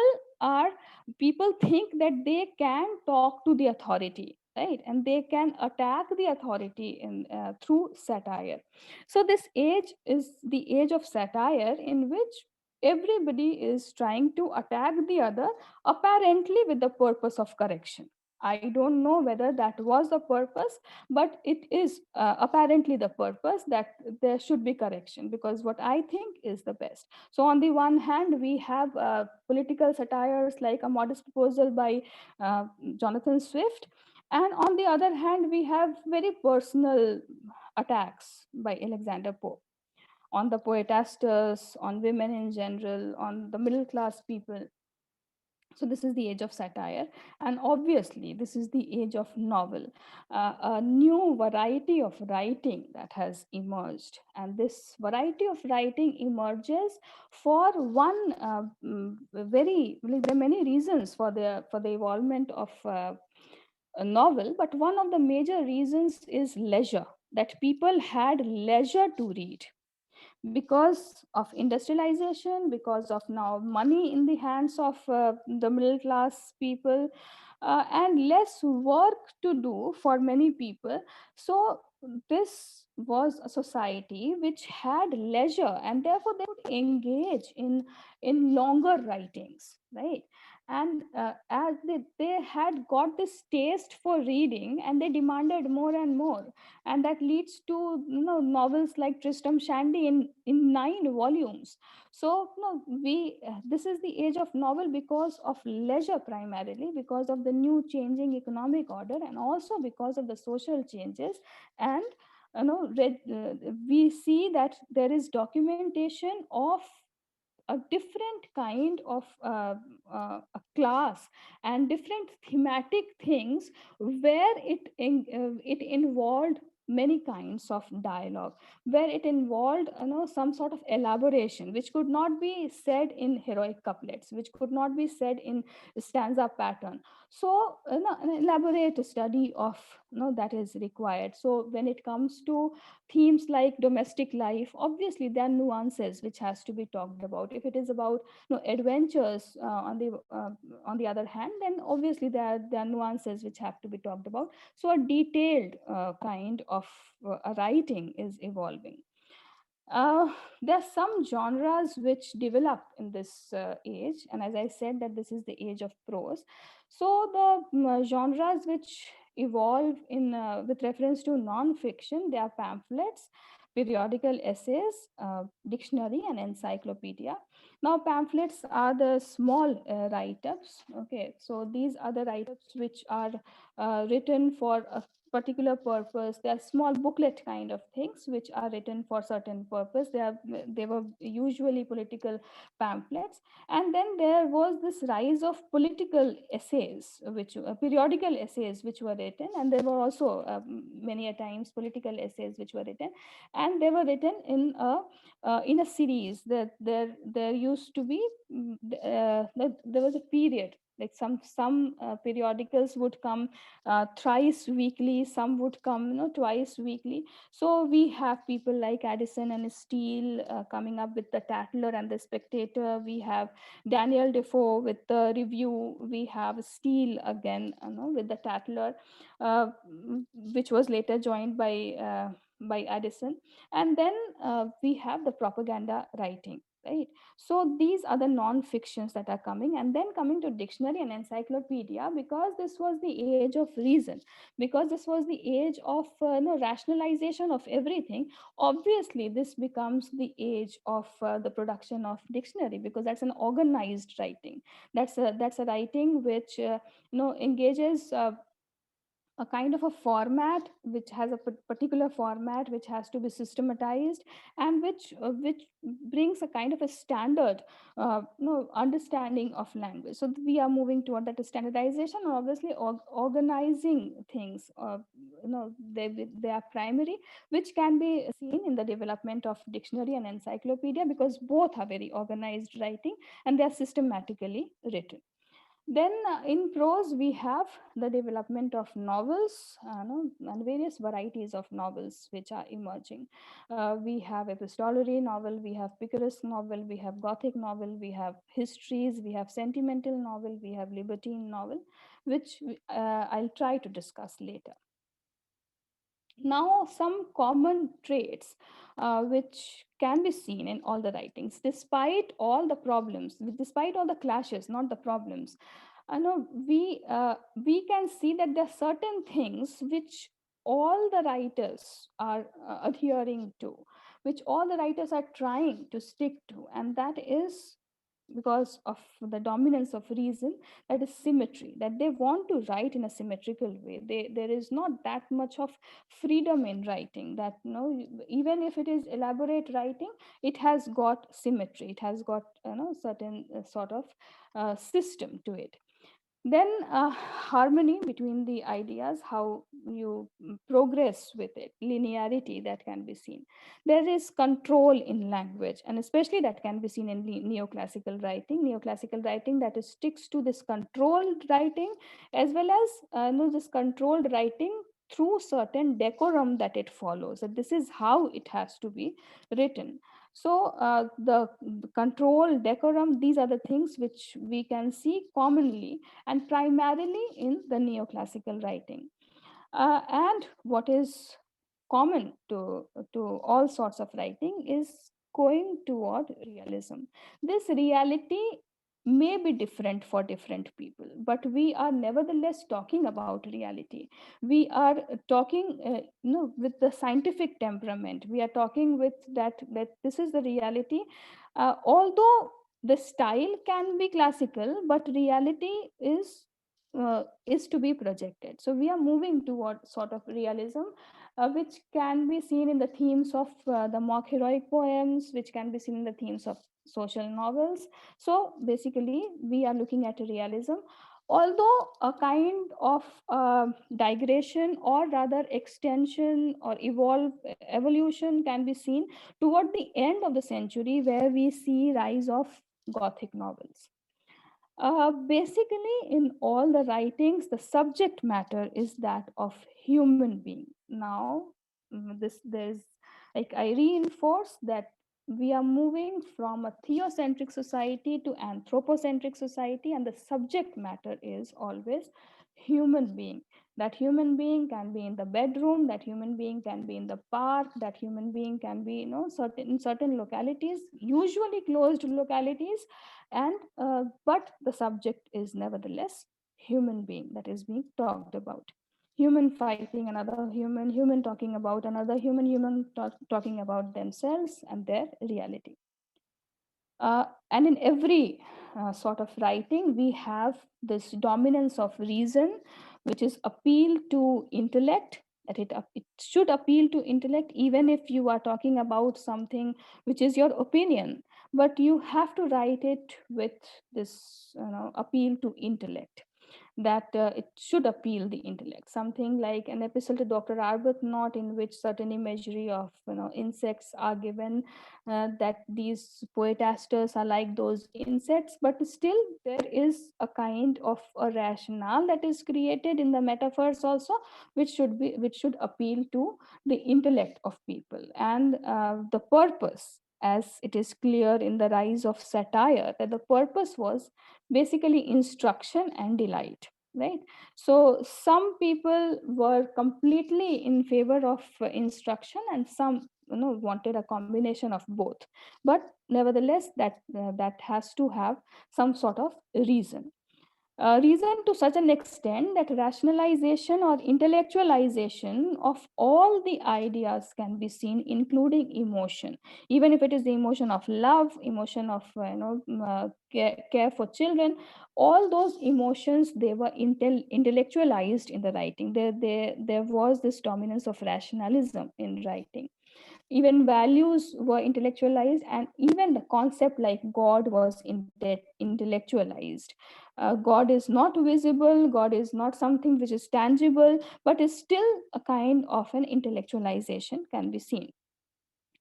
[SPEAKER 2] think that they can talk to the authority, right? And they can attack the authority through satire. So this age is the age of satire, in which everybody is trying to attack the other, apparently with the purpose of correction. I don't know whether that was the purpose, but it is apparently the purpose, that there should be correction, because what I think is the best. So on the one hand, we have political satires like A Modest Proposal by Jonathan Swift. And on the other hand, we have very personal attacks by Alexander Pope on the poetasters, on women in general, on the middle class people. So this is the age of satire, and obviously this is the age of novel, a new variety of writing that has emerged. And this variety of writing emerges for one very, there are many reasons for the evolvement of a novel, but one of the major reasons is leisure, that people had leisure to read because of industrialization, because of now money in the hands of the middle class people, and less work to do for many people. So this was a society which had leisure, and therefore they would engage in longer writings, right? And as they had got this taste for reading, and they demanded more and more, and that leads to novels like Tristram Shandy in 9 volumes. So we this is the age of novel because of leisure, primarily because of the new changing economic order, and also because of the social changes. And we see that there is documentation of a different kind of a class and different thematic things, where it involved many kinds of dialogue, where it involved some sort of elaboration, which could not be said in heroic couplets, which could not be said in stanza pattern. So an elaborate study of that is required. So when it comes to themes like domestic life, obviously there are nuances which has to be talked about. If it is about adventures, on the other hand, then obviously there are nuances which have to be talked about. So a detailed kind of a writing is evolving. There are some genres which develop in this age, and as I said, that this is the age of prose. So the genres which evolve in with reference to non-fiction, they are pamphlets, periodical essays, dictionary, and encyclopedia. Now, pamphlets are the small write-ups. Okay, so these are the write-ups which are written for a particular purpose. They are small booklet kind of things which are written for certain purpose. They were usually political pamphlets. And then there was this rise of political essays, which periodical essays which were written, and there were also many a times political essays which were written, and they were written in a series. That there used to be there was a period, like some periodicals would come thrice weekly, some would come twice weekly. So we have people like Addison and Steele coming up with the Tatler and the Spectator. We have Daniel Defoe with the Review. We have Steele again with the Tatler, which was later joined by Addison. And then we have the propaganda writing, right? So these are the non-fictions that are coming. And then coming to dictionary and encyclopedia, because this was the age of reason, because this was the age of rationalization of everything. Obviously this becomes the age of the production of dictionary, because that's an organized writing. That's a writing which engages a kind of a format, which has a particular format which has to be systematized, and which brings a kind of a standard understanding of language. So we are moving toward that standardization, and obviously organizing things. They are primary, which can be seen in the development of dictionary and encyclopedia, because both are very organized writing and they are systematically written. Then in prose, we have the development of novels and various varieties of novels which are emerging. We have epistolary novel, we have picaresque novel, we have Gothic novel, we have histories, we have sentimental novel, we have libertine novel, which I'll try to discuss later. Now, some common traits which can be seen in all the writings, despite all the problems, despite all the clashes, not the problems. I know we can see that there are certain things which all the writers are adhering to, which all the writers are trying to stick to, and that is because of the dominance of reason, that is symmetry, that they want to write in a symmetrical way. There is not that much of freedom in writing, that even if it is elaborate writing, it has got symmetry, it has got certain sort of system to it. Then harmony between the ideas, how you progress with it, linearity that can be seen. There is control in language, and especially that can be seen in neoclassical writing that is sticks to this controlled writing, as well as this controlled writing through certain decorum that it follows, that this is how it has to be written. So the control, decorum, these are the things which we can see commonly and primarily in the neoclassical writing. And what is common to all sorts of writing is going toward realism. This reality may be different for different people, but we are nevertheless talking about reality. We are talking with the scientific temperament. We are talking with that this is the reality. Although the style can be classical, but reality is to be projected. So we are moving toward sort of realism, which can be seen in the themes of the mock heroic poems, which can be seen in the themes of social novels. So basically, we are looking at realism, although a kind of digression, or rather extension or evolution, can be seen toward the end of the century, where we see rise of Gothic novels. Basically, in all the writings, the subject matter is that of human being. Now, this there's like I reinforce that we are moving from a theocentric society to anthropocentric society, and the subject matter is always human being. That human being can be in the bedroom, that human being can be in the park, that human being can be, certain localities, usually closed localities, and but the subject is nevertheless human being that is being talked about. Human fighting another human, human talking about another human, talking about themselves and their reality. And in every sort of writing, we have this dominance of reason, which is appeal to intellect. That it should appeal to intellect, even if you are talking about something which is your opinion, but you have to write it with this appeal to intellect, that it should appeal the intellect. Something like an epistle to Dr. Arbuthnot, in which certain imagery of insects are given, that these poetasters are like those insects, but still there is a kind of a rationale that is created in the metaphors also, which should appeal to the intellect of people. And the purpose, as it is clear in the rise of satire, that the purpose was basically instruction and delight, right? So some people were completely in favor of instruction, and some wanted a combination of both, but nevertheless that has to have some sort of reason to such an extent that rationalization or intellectualization of all the ideas can be seen, including emotion, even if it is the emotion of love, emotion of care for children. All those emotions, they were intellectualized in the writing. There was this dominance of rationalism in writing. Even values were intellectualized, and even the concept like God was intellectualized. God is not visible, God is not something which is tangible, but is still a kind of an intellectualization can be seen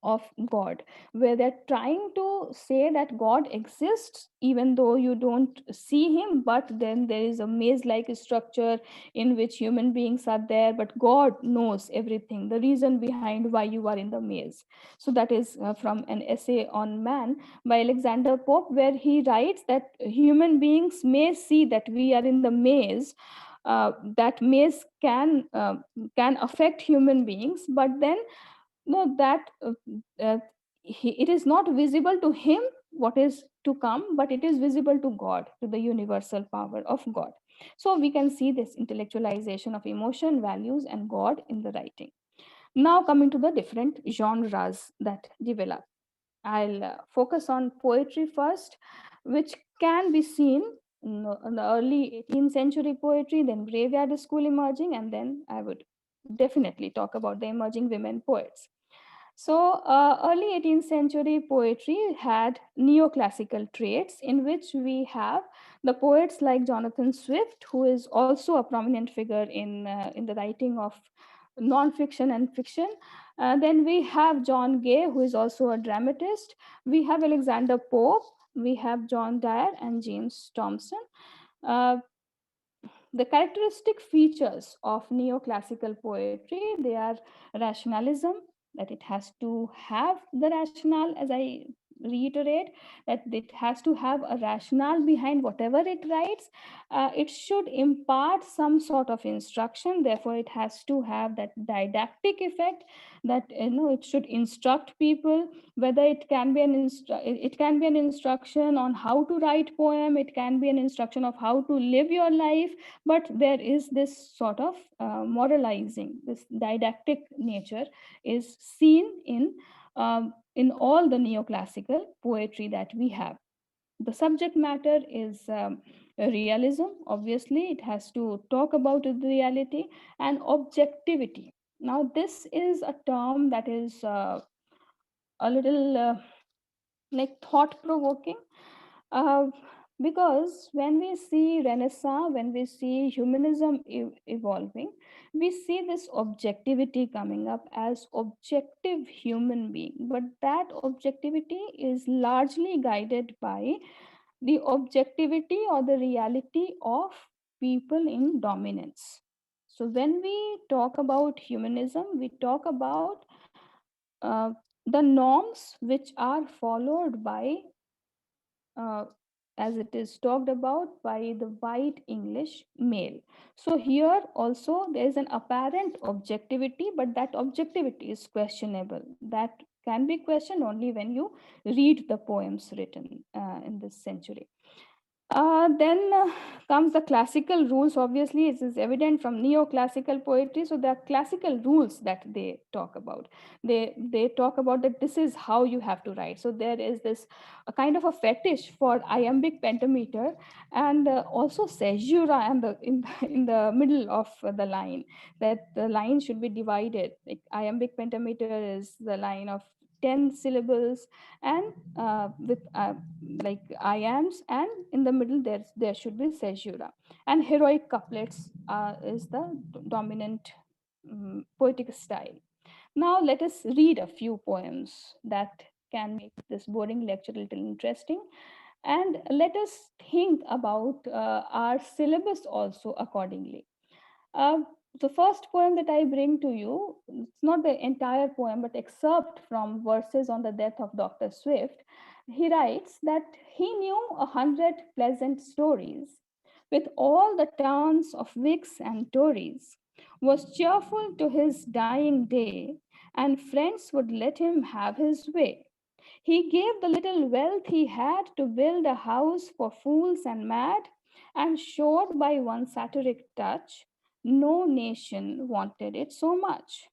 [SPEAKER 2] of God, where they're trying to say that God exists even though you don't see him, but then there is a maze like structure in which human beings are there, but God knows everything, the reason behind why you are in the maze. So that is from an essay on man by Alexander Pope, where he writes that human beings may see that we are in the maze. That maze can affect human beings, but then no, that it is not visible to him what is to come, but it is visible to God, to the universal power of God. So we can see this intellectualization of emotion, values, and God in the writing. Now coming to the different genres that develop, I'll focus on poetry first, which can be seen in the early 18th century poetry, then graveyard school emerging, and then I would definitely talk about the emerging women poets. So, early 18th century poetry had neoclassical traits, in which we have the poets like Jonathan Swift, who is also a prominent figure in the writing of non-fiction and fiction. Then we have John Gay, who is also a dramatist. We have Alexander Pope. We have John Dyer and James Thompson. Uh, the characteristic features of neoclassical poetry, they are rationalism, that it has to have the rationale, as I reiterate, that it has to have a rationale behind whatever it writes. It should impart some sort of instruction, therefore it has to have that didactic effect, that it should instruct people, whether it can be it can be an instruction on how to write poem, it can be an instruction of how to live your life, but there is this sort of moralizing, this didactic nature is seen in all the neoclassical poetry that we have. The subject matter is realism. Obviously it has to talk about the reality, and objectivity. Now this is a term that is a little like thought provoking, uh, because when we see Renaissance, when we see humanism evolving, we see this objectivity coming up as objective human being, but that objectivity is largely guided by the objectivity or the reality of people in dominance. So when we talk about humanism, we talk about uh, the norms which are followed by, uh, as it is talked about by the white English male. So here also there is an apparent objectivity, but that objectivity is questionable. That can be questioned only when you read the poems written in this century. Then comes the classical rules. Obviously, it is evident from neoclassical poetry. So there are classical rules that they talk about. They talk about that this is how you have to write. So there is this a kind of a fetish for iambic pentameter and also caesura and in the middle of the line, that the line should be divided. Like iambic pentameter is the line of 10 syllables and with like iambs, and in the middle there should be caesura, and heroic couplets is the dominant poetic style. Now let us read a few poems that can make this boring lecture a little interesting, and let us think about our syllabus also accordingly. uh, the first poem that I bring to you, it's not the entire poem, but excerpt from verses on the death of Dr. Swift. He writes that he knew 100 pleasant stories, with all the turns of Whigs and Tories, was cheerful to his dying day, and friends would let him have his way. He gave the little wealth he had to build a house for fools and mad, and showed by one satiric touch no nation wanted it so much.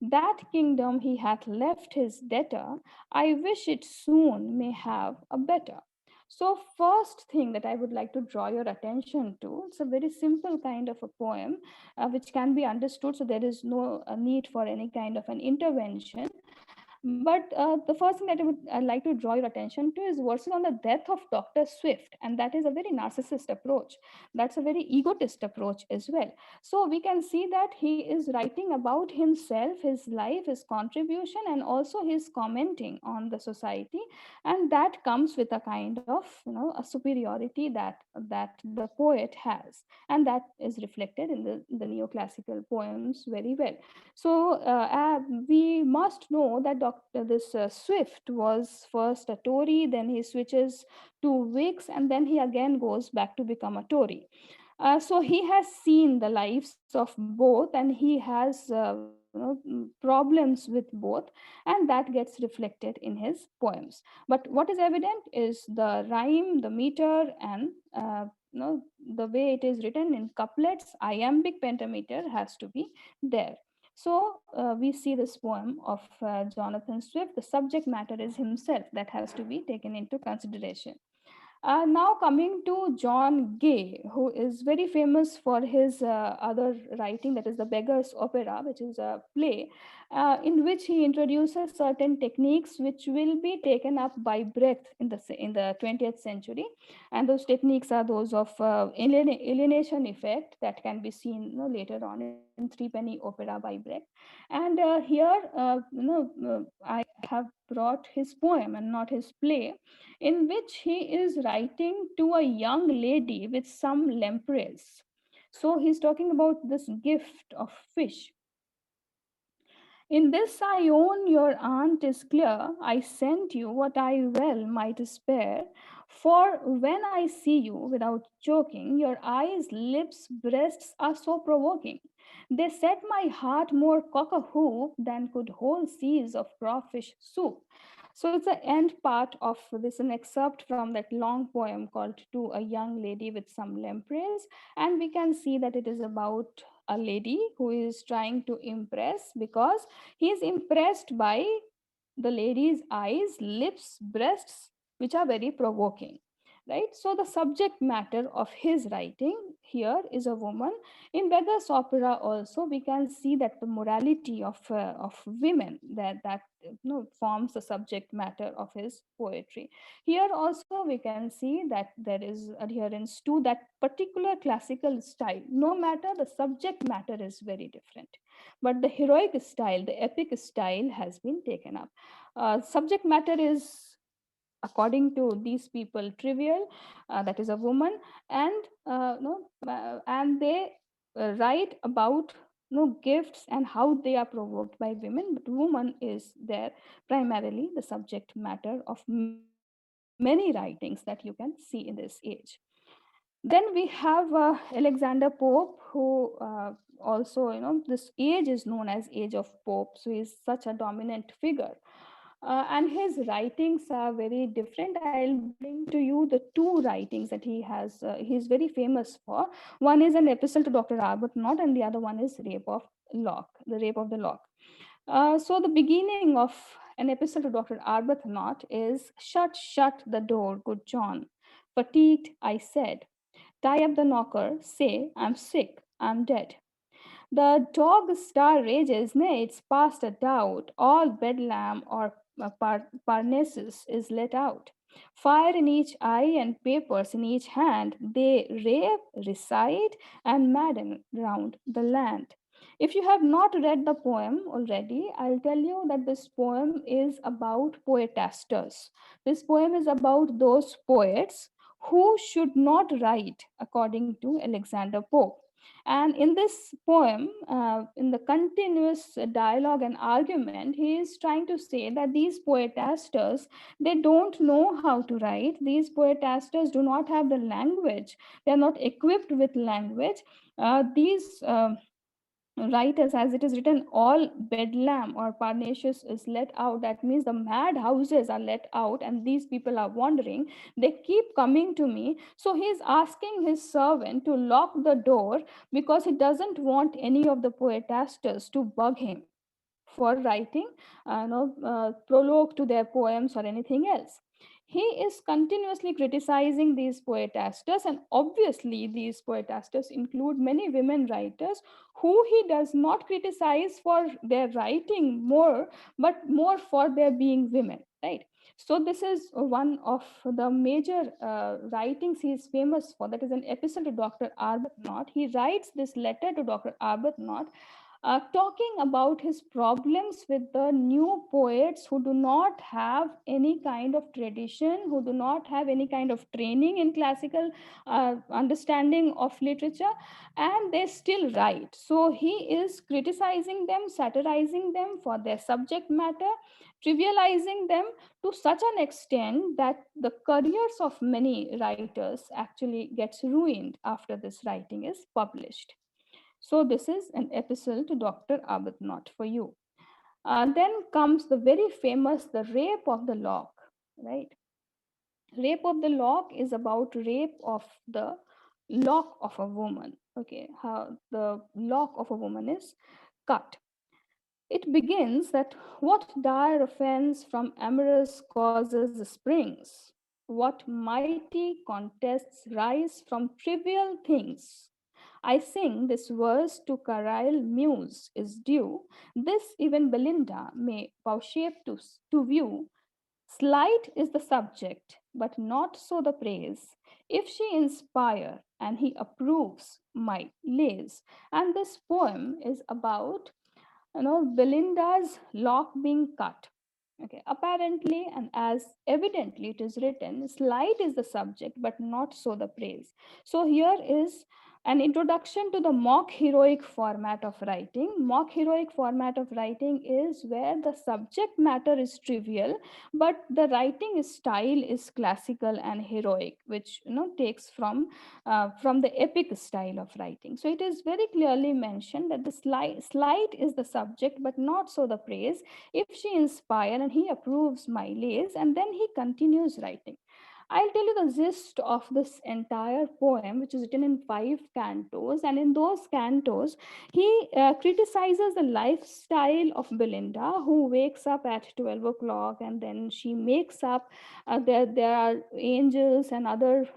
[SPEAKER 2] That kingdom he hath left his debtor, I wish it soon may have a better. So, first thing that I would like to draw your attention to, it's a very simple kind of a poem which can be understood, so there is no need for any kind of an intervention. But the first thing that I would like to draw your attention to is verses on the death of Dr. Swift, and that is a very narcissist approach. That's a very egotist approach as well. So we can see that he is writing about himself, his life, his contribution, and also his commenting on the society, and that comes with a kind of a superiority that the poet has, and that is reflected in the neoclassical poems very well. So we must know that this Swift was first a Tory, then he switches to Whigs, and then he again goes back to become a Tory. So he has seen the lives of both, and he has problems with both, and that gets reflected in his poems. But what is evident is the rhyme, the meter, and the way it is written in couplets. Iambic pentameter has to be there. So we see this poem of Jonathan Swift. The subject matter is himself that has to be taken into consideration. Now coming to John Gay, who is very famous for his other writing, that is the Beggar's Opera, which is a play in which he introduces certain techniques which will be taken up by Brecht in the 20th century, and those techniques are those of alienation effect that can be seen later on in Threepenny Opera by Brecht. And here, I have brought his poem and not his play, in which he is writing to a young lady with some lampreys. So he's talking about this gift of fish. In this I own your aunt is clear. I sent you what I well might spare. For when I see you without joking, your eyes, lips, breasts are so provoking. They set my heart more cock-a-hoop than could whole seas of crawfish soup. So it's the end part of this, an excerpt from that long poem called To a Young Lady with Some Lampreys. And we can see that it is about a lady who is trying to impress, because he is impressed by the lady's eyes, lips, breasts, which are very provoking. Right? So the subject matter of his writing here is a woman. In Beggar's Opera also, we can see that the morality of women that forms the subject matter of his poetry. Here also we can see that there is adherence to that particular classical style. No matter, the subject matter is very different, but the heroic style, the epic style has been taken up. Subject matter is according to these people, trivial, that is a woman, and and they write about gifts and how they are provoked by women, but woman is there primarily the subject matter of many writings that you can see in this age. Then we have Alexander Pope, who also, this age is known as age of Pope, so he's such a dominant figure. And his writings are very different. I'll bring to you the two writings that he has, he's very famous for. One is an epistle to Dr. Arbuthnot, and the other one is the Rape of the Lock. So the beginning of an epistle to Dr. Arbuthnot is, shut the door, good John. Fatigued, I said. Tie up the knocker, say, I'm sick, I'm dead. The dog star rages, nay, it's past a doubt. All bedlam or Parnassus is let out. Fire in each eye and papers in each hand, they rave, recite, and madden round the land. If you have not read the poem already, I'll tell you that this poem is about poetasters. This poem is about those poets who should not write, according to Alexander Pope. And in this poem, in the continuous dialogue and argument, he is trying to say that these poetasters, they don't know how to write. These poetasters do not have the language. They are not equipped with language. These writers, as it is written, all bedlam or Parnassus is let out. That means the mad houses are let out and these people are wandering. They keep coming to me. So he's asking his servant to lock the door because he doesn't want any of the poetasters to bug him for writing prologue to their poems or anything else. He is continuously criticizing these poetasters, and obviously these poetasters include many women writers who he does not criticize for their writing more, but more for their being women, right? So this is one of the major writings he is famous for. That is an epistle to Dr. Arbuthnot. He writes this letter to Dr. Arbuthnot, talking about his problems with the new poets who do not have any kind of tradition, who do not have any kind of training in classical understanding of literature, and they still write. So he is criticizing them, satirizing them for their subject matter, trivializing them to such an extent that the careers of many writers actually gets ruined after this writing is published. So this is an epistle to Dr. Arbuthnot for you. Then comes the very famous, the Rape of the Lock, right? Rape of the Lock is about rape of the lock of a woman. Okay, how the lock of a woman is cut. It begins that what dire offense from amorous causes springs, what mighty contests rise from trivial things. I sing this verse to Carlyle Muse is due. This even Belinda may vouchsafe to view. Slight is the subject, but not so the praise. If she inspire and he approves my lays. And this poem is about Belinda's lock being cut. Okay, apparently and as evidently it is written, slight is the subject, but not so the praise. So here is an introduction to the mock heroic format of writing. Mock heroic format of writing is where the subject matter is trivial, but the writing style is classical and heroic, which takes from the epic style of writing. So it is very clearly mentioned that the slight is the subject, but not so the praise. If she inspire and he approves my lays, and then he continues writing. I'll tell you the gist of this entire poem, which is written in 5 cantos. And in those cantos, he criticizes the lifestyle of Belinda, who wakes up at 12 o'clock and then she makes up. There are angels and other,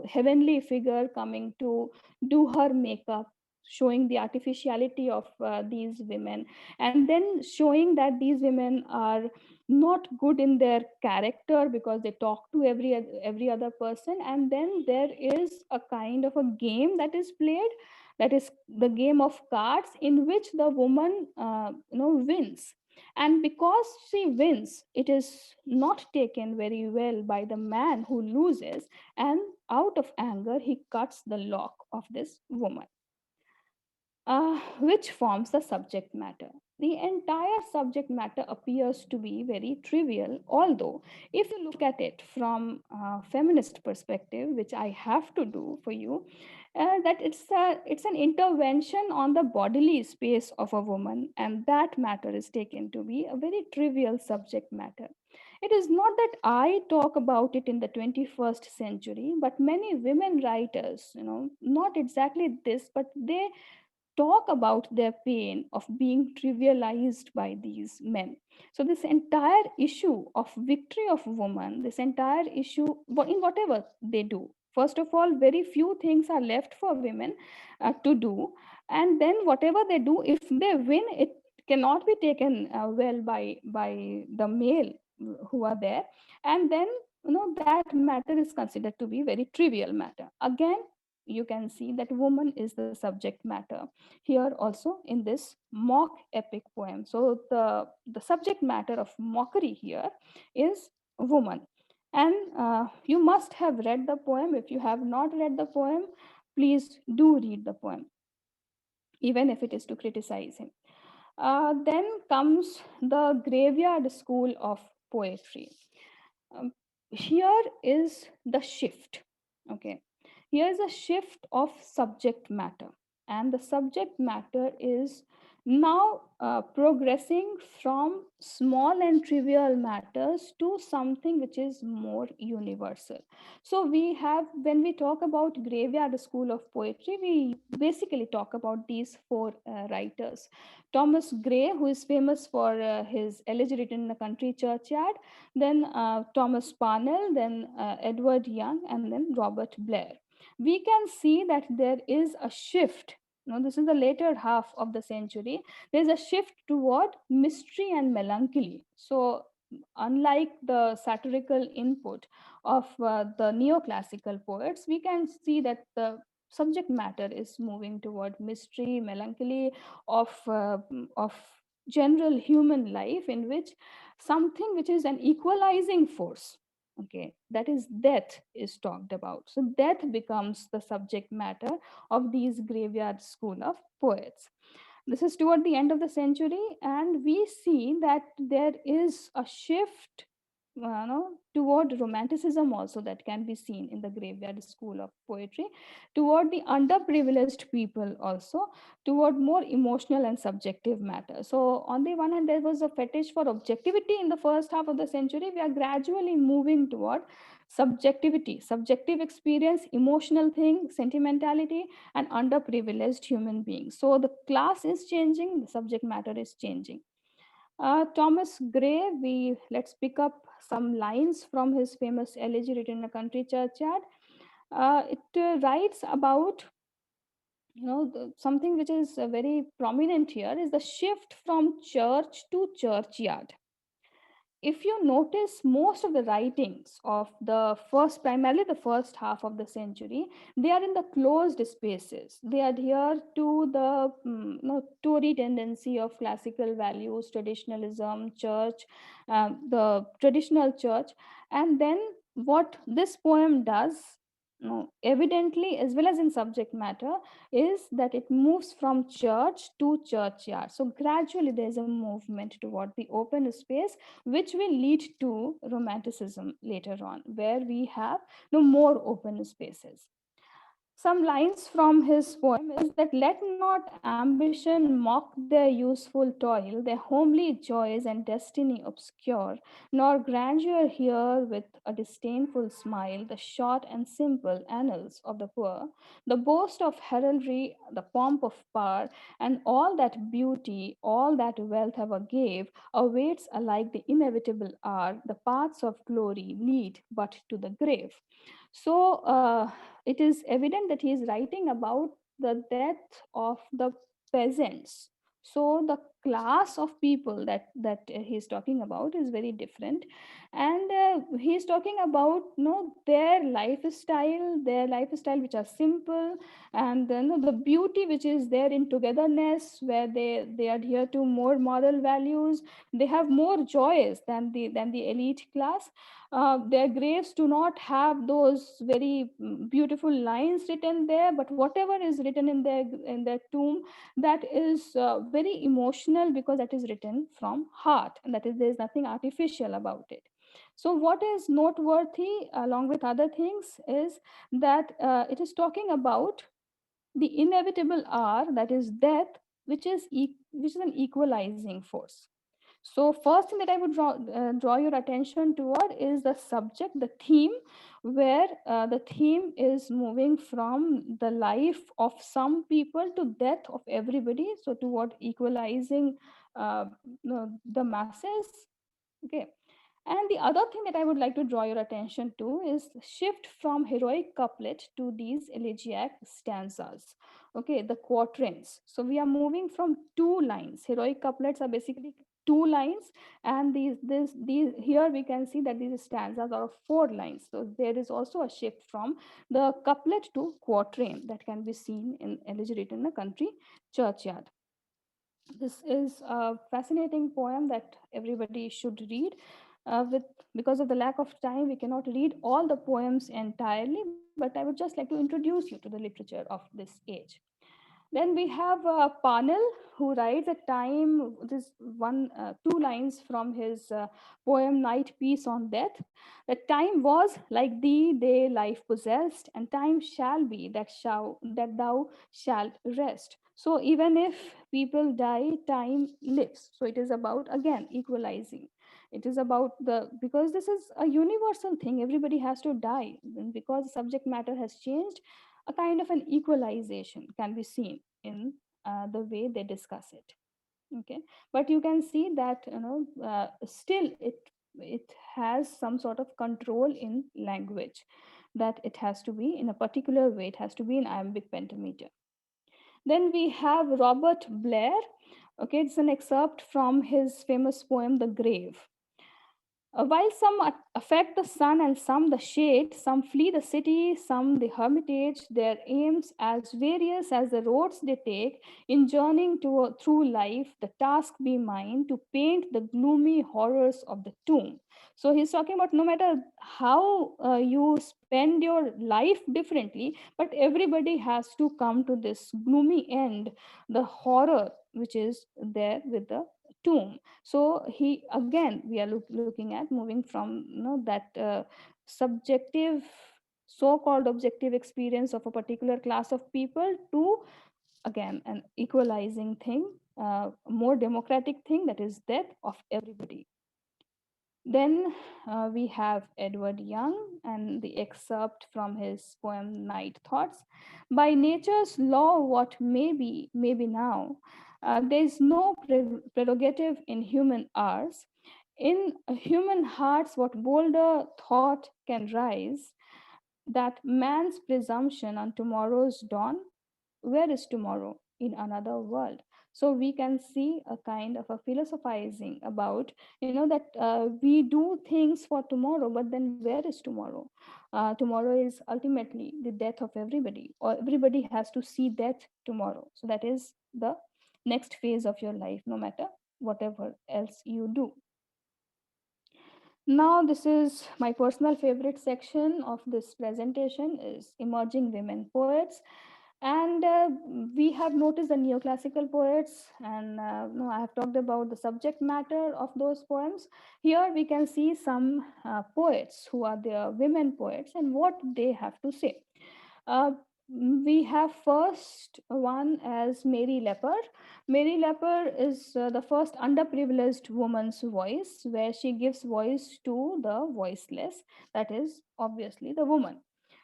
[SPEAKER 2] heavenly figure coming to do her makeup, showing the artificiality of these women, and then showing that these women are not good in their character because they talk to every other person. And then there is a kind of a game that is played, that is the game of cards, in which the woman wins. And because she wins, it is not taken very well by the man who loses, and out of anger, he cuts the lock of this woman, which forms the subject matter. The entire subject matter appears to be very trivial, although, if you look at it from a feminist perspective, which I have to do for you, that it's an intervention on the bodily space of a woman, and that matter is taken to be a very trivial subject matter. It is not that I talk about it in the 21st century, but many women writers, not exactly this, but they talk about their pain of being trivialized by these men. So this entire issue of victory of woman, this entire issue in whatever they do, first of all, very few things are left for women to do, and then whatever they do, if they win, it cannot be taken well by the male who are there, and then that matter is considered to be very trivial matter. Again, you can see that woman is the subject matter here also in this mock epic poem. So the subject matter of mockery here is woman. And you must have read the poem. If you have not read the poem, please do read the poem, even if it is to criticize him. Then comes the graveyard school of poetry. Here is the shift. Okay, here is a shift of subject matter, and the subject matter is now progressing from small and trivial matters to something which is more universal. So we have, when we talk about graveyard school of poetry, we basically talk about these four writers. Thomas Gray, who is famous for his elegy written in a country churchyard, then Thomas Parnell, then Edward Young, and then Robert Blair. We can see that there is a shift. This is the later half of the century. There's a shift toward mystery and melancholy. So, unlike the satirical input of the neoclassical poets, we can see that the subject matter is moving toward mystery, melancholy of general human life, in which something which is an equalizing force, okay, that is death, is talked about. So death becomes the subject matter of these graveyard school of poets. This is toward the end of the century, and we see that there is a shift toward romanticism also, that can be seen in the graveyard school of poetry, toward the underprivileged people also, toward more emotional and subjective matters. So on the one hand, there was a fetish for objectivity in the first half of the century. We are gradually moving toward subjectivity, subjective experience, emotional thing, sentimentality, and underprivileged human beings. So the class is changing, the subject matter is changing. Thomas Gray, let's pick up some lines from his famous elegy written in a country churchyard. It writes about, something which is very prominent here is the shift from church to churchyard. If you notice, most of the writings of primarily the first half of the century, they are in the closed spaces. They adhere to the Tory tendency of classical values, traditionalism, church, the traditional church. And then what this poem does, evidently, as well as in subject matter, is that it moves from church to churchyard. So gradually there's a movement toward the open space, which will lead to romanticism later on, where we have more open spaces. Some lines from his poem is that let not ambition mock their useful toil, their homely joys and destiny obscure, nor grandeur hear with a disdainful smile the short and simple annals of the poor, the boast of heraldry, the pomp of power, and all that beauty, all that wealth ever gave, awaits alike the inevitable hour, the paths of glory lead but to the grave. So it is evident that he is writing about the death of the peasants. So the class of people that he's talking about is very different. And he's talking about, their lifestyle which are simple, and then the beauty which is there in togetherness, where they adhere to more moral values. They have more joys than the elite class. Their graves do not have those very beautiful lines written there, but whatever is written in their tomb, that is very emotional, because that is written from heart, and that is, there's nothing artificial about it. So what is noteworthy, along with other things, is that it is talking about the inevitable hour, that is death, which is an equalizing force. So first thing that I would draw your attention toward is the subject, the theme, where the theme is moving from the life of some people to death of everybody. So toward equalizing the masses. Okay. And the other thing that I would like to draw your attention to is shift from heroic couplet to these elegiac stanzas. Okay, the quatrains. So we are moving from two lines. Heroic couplets are basically two lines, and these here we can see that these stanzas are of four lines. So there is also a shift from the couplet to quatrain that can be seen in elegy written in a country churchyard. This is a fascinating poem that everybody should read. Because of the lack of time, we cannot read all the poems entirely, but I would just like to introduce you to the literature of this age. Then we have Panel, who writes a time, this two lines from his poem Night Peace on Death. That time was like thee, day life possessed, and time shall be that thou shalt rest. So even if people die, time lives. So it is about, again, equalizing. It is about because this is a universal thing, everybody has to die. And because the subject matter has changed, a kind of an equalization can be seen in the way they discuss it. Okay, but you can see that still it has some sort of control in language, that it has to be in a particular way, it has to be in iambic pentameter. Then we have Robert Blair. Okay, it's an excerpt from his famous poem The Grave. While some affect the sun and some the shade, some flee the city, some the hermitage, their aims as various as the roads they take, in journeying through life, the task be mine to paint the gloomy horrors of the tomb. So he's talking about, no matter how you spend your life differently, but everybody has to come to this gloomy end, the horror which is there with the tomb. So he, again, we are looking at moving from that subjective, so-called objective experience of a particular class of people to, again, an equalizing thing, more democratic thing, that is death of everybody. Then we have Edward Young and the excerpt from his poem Night Thoughts. By nature's law, what may be now. There is no prerogative in human hours. In human hearts, what bolder thought can rise, that man's presumption on tomorrow's dawn, where is tomorrow? In another world. So we can see a kind of a philosophizing about, that we do things for tomorrow, but then where is tomorrow? Tomorrow is ultimately the death of everybody, or everybody has to see death tomorrow. So that is the next phase of your life, no matter whatever else you do. Now, this is my personal favorite section of this presentation, is emerging women poets. And we have noticed the neoclassical poets, and I have talked about the subject matter of those poems. Here we can see some poets who are the women poets and what they have to say. We have first one as Mary Lepper. Mary Lepper is the first underprivileged woman's voice, where she gives voice to the voiceless, that is obviously the woman.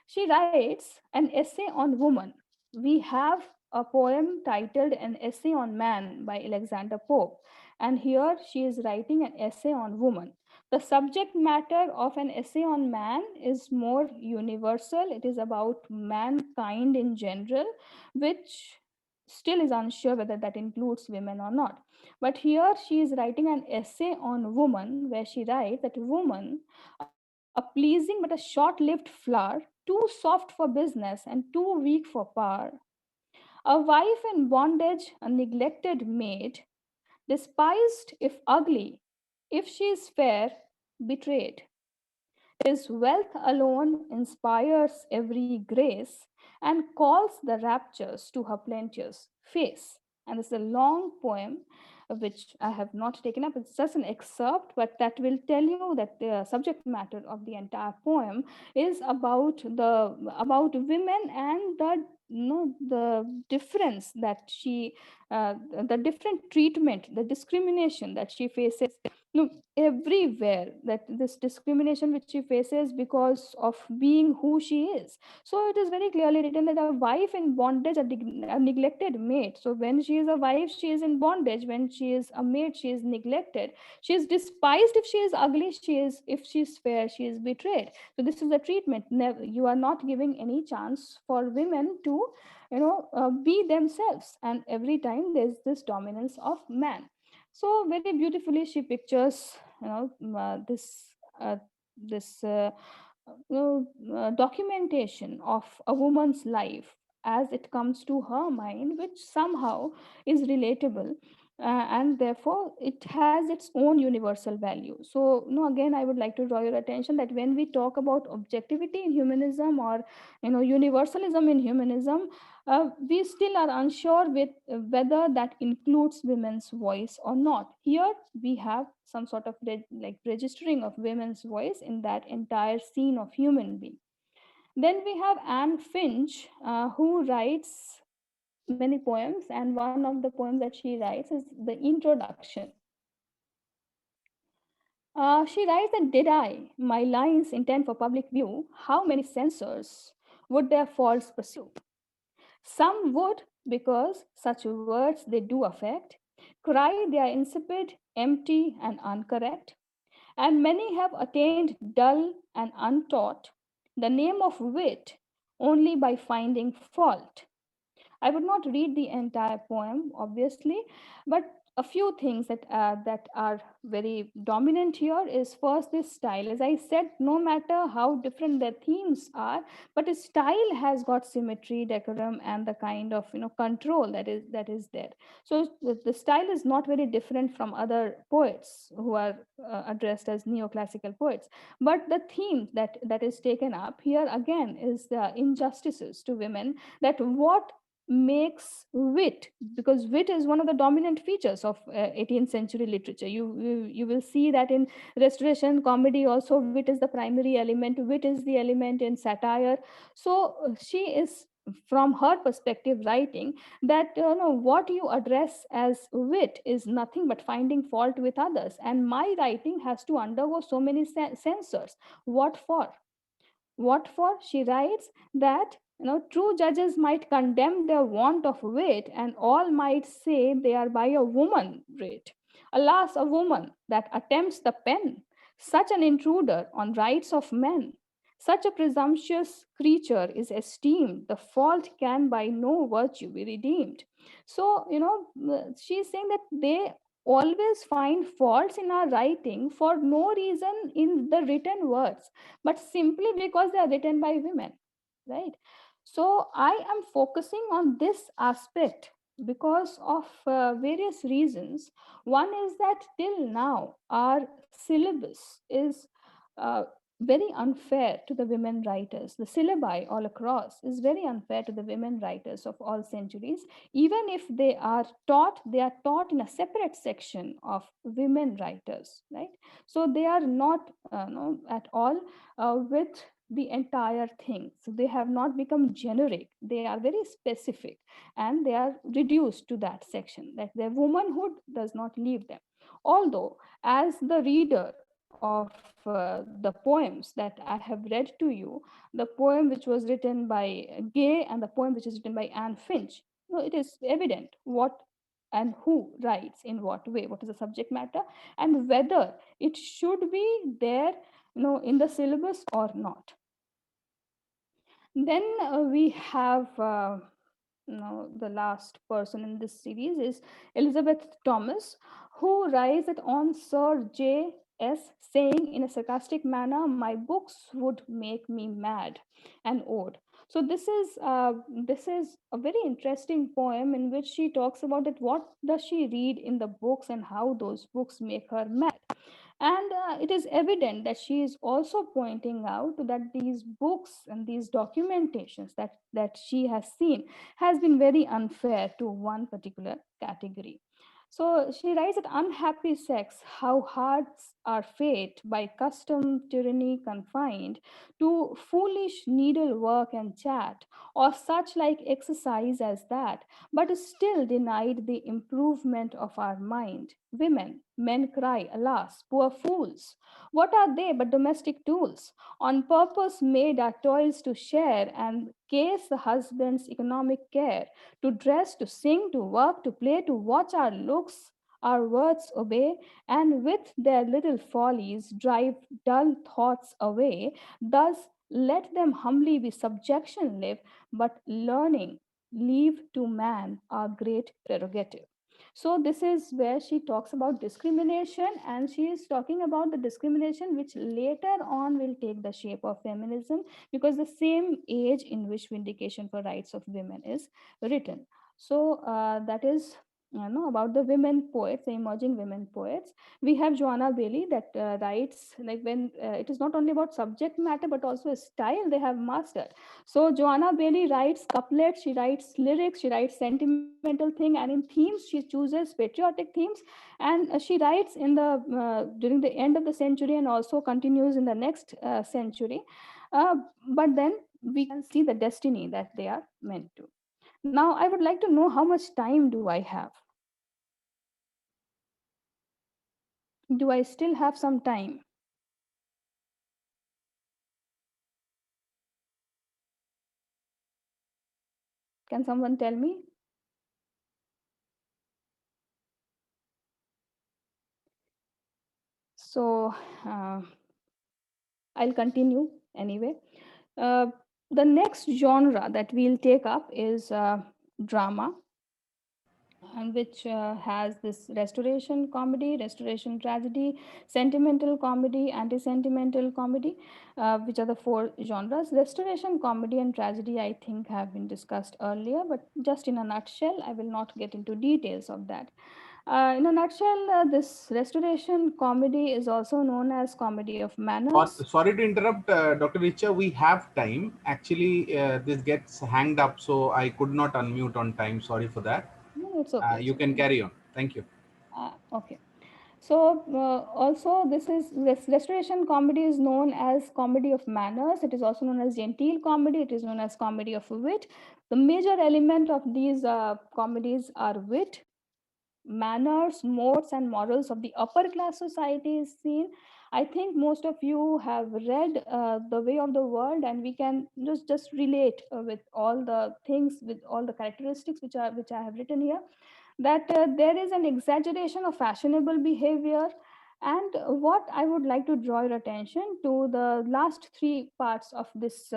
[SPEAKER 2] She writes an essay on woman. We have a poem titled An Essay on Man by Alexander Pope, and here she is writing an essay on woman. The subject matter of an essay on man is more universal. It is about mankind in general, which still is unsure whether that includes women or not. But here she is writing an essay on woman, where she writes that woman, a pleasing but a short-lived flower, too soft for business and too weak for power, a wife in bondage, a neglected maid, despised if ugly, if she is fair, betrayed. His wealth alone inspires every grace and calls the raptures to her plenteous face. And this is a long poem, which I have not taken up. It's just an excerpt, but that will tell you that the subject matter of the entire poem is about women and the difference that the different treatment, the discrimination that she faces, everywhere, that this discrimination which she faces because of being who she is. So it is very clearly written that a wife in bondage, a neglected maid. So when she is a wife, she is in bondage. When she is a maid, she is neglected. She is despised if she is ugly. If she is fair, she is betrayed. So this is the treatment. Never, you are not giving any chance for women to be themselves, and every time there's this dominance of man. So very beautifully she pictures this documentation of a woman's life as it comes to her mind, which somehow is relatable, and therefore it has its own universal value. So again, I would like to draw your attention that when we talk about objectivity in humanism, or universalism in humanism, we still are unsure with whether that includes women's voice or not. Here we have some sort of registering of women's voice in that entire scene of human being. Then we have Anne Finch, who writes many poems, and one of the poems that she writes is the introduction. She writes that, did I, my lines intend for public view, how many censors would their faults pursue? Some would, because such words they do affect, cry they are insipid, empty, and incorrect. And many have attained dull and untaught the name of wit only by finding fault. I would not read the entire poem, obviously, but a few things that are very dominant here is, first, this style. As I said, no matter how different their themes are, but a style has got symmetry, decorum, and the kind of control that is there. So the style is not very different from other poets who are addressed as neoclassical poets. But the theme that is taken up here again is the injustices to women, that what makes wit, because wit is one of the dominant features of 18th century literature. You will see that in restoration comedy also, wit is the primary element, wit is the element in satire. So she is, from her perspective, writing that what you address as wit is nothing but finding fault with others, and my writing has to undergo so many censors. What for? What for? She writes that true judges might condemn their want of wit, and all might say they are by a woman great. Alas, a woman that attempts the pen, such an intruder on rights of men, such a presumptuous creature is esteemed. The fault can by no virtue be redeemed. So, she's saying that they always find faults in our writing for no reason in the written words, but simply because they are written by women, right? So I am focusing on this aspect because of various reasons. One is that till now our syllabus is very unfair to the women writers. The syllabi all across is very unfair to the women writers of all centuries. Even if they are taught in a separate section of women writers, right? So they are not at all with the entire thing. So they have not become generic. They are very specific, and they are reduced to that section, that their womanhood does not leave them. Although, as the reader of the poems that I have read to you, the poem which was written by Gay and the poem which is written by Anne Finch, it is evident what and who writes in what way, what is the subject matter, and whether it should be there in the syllabus or not. Then we have the last person in this series is Elizabeth Thomas, who writes that on Sir J.S. saying in a sarcastic manner, "My books would make me mad," an ode. So this is a very interesting poem in which she talks about it. What does she read in the books and how those books make her mad? And it is evident that she is also pointing out that these books and these documentations that she has seen has been very unfair to one particular category. So she writes that unhappy sex, how hearts are fate by custom tyranny confined to foolish needlework and chat, or such like exercise as that, but is still denied the improvement of our mind. Women, men cry, alas, poor fools! What are they but domestic tools? On purpose made our toils to share and case the husband's economic care, to dress, to sing, to work, to play, to watch our looks, our words obey, and with their little follies drive dull thoughts away. Thus, let them humbly be subjection live, but learning leave to man our great prerogative. So this is where she talks about discrimination, and she is talking about the discrimination which later on will take the shape of feminism, because the same age in which Vindication for Rights of Women is written. So that is about the women poets, the emerging women poets. We have Joanna Bailey that writes, like, when it is not only about subject matter but also a style they have mastered. So Joanna Bailey writes couplets, she writes lyrics, she writes sentimental thing, and in themes she chooses patriotic themes, and she writes in the during the end of the century and also continues in the next century. Uh, but then we can see the destiny that they are meant to. Now, I would like to know how much time do I have? Do I still have some time? Can someone tell me? So I'll continue anyway. Uh, the next genre that we'll take up is drama, and which has this restoration comedy, restoration tragedy, sentimental comedy, anti-sentimental comedy, which are the four genres. Restoration comedy and tragedy, I think, have been discussed earlier, but just in a nutshell, I will not get into details of that. In a nutshell, this restoration comedy is also known as comedy of manners.
[SPEAKER 3] Sorry to interrupt, Dr. Richa. We have time. Actually, this gets hanged up, so I could not unmute on time. Sorry for that.
[SPEAKER 2] No, it's okay. It's
[SPEAKER 3] You can
[SPEAKER 2] okay.
[SPEAKER 3] carry on. Thank you.
[SPEAKER 2] Okay. So also this restoration comedy is known as comedy of manners. It is also known as genteel comedy. It is known as comedy of wit. The major element of these comedies are wit, manners, modes, and morals of the upper class society is seen. I think most of you have read The Way of the World, and we can just relate with all the things, with all the characteristics which I have written here, that there is an exaggeration of fashionable behavior. And what I would like to draw your attention to, the last three parts of this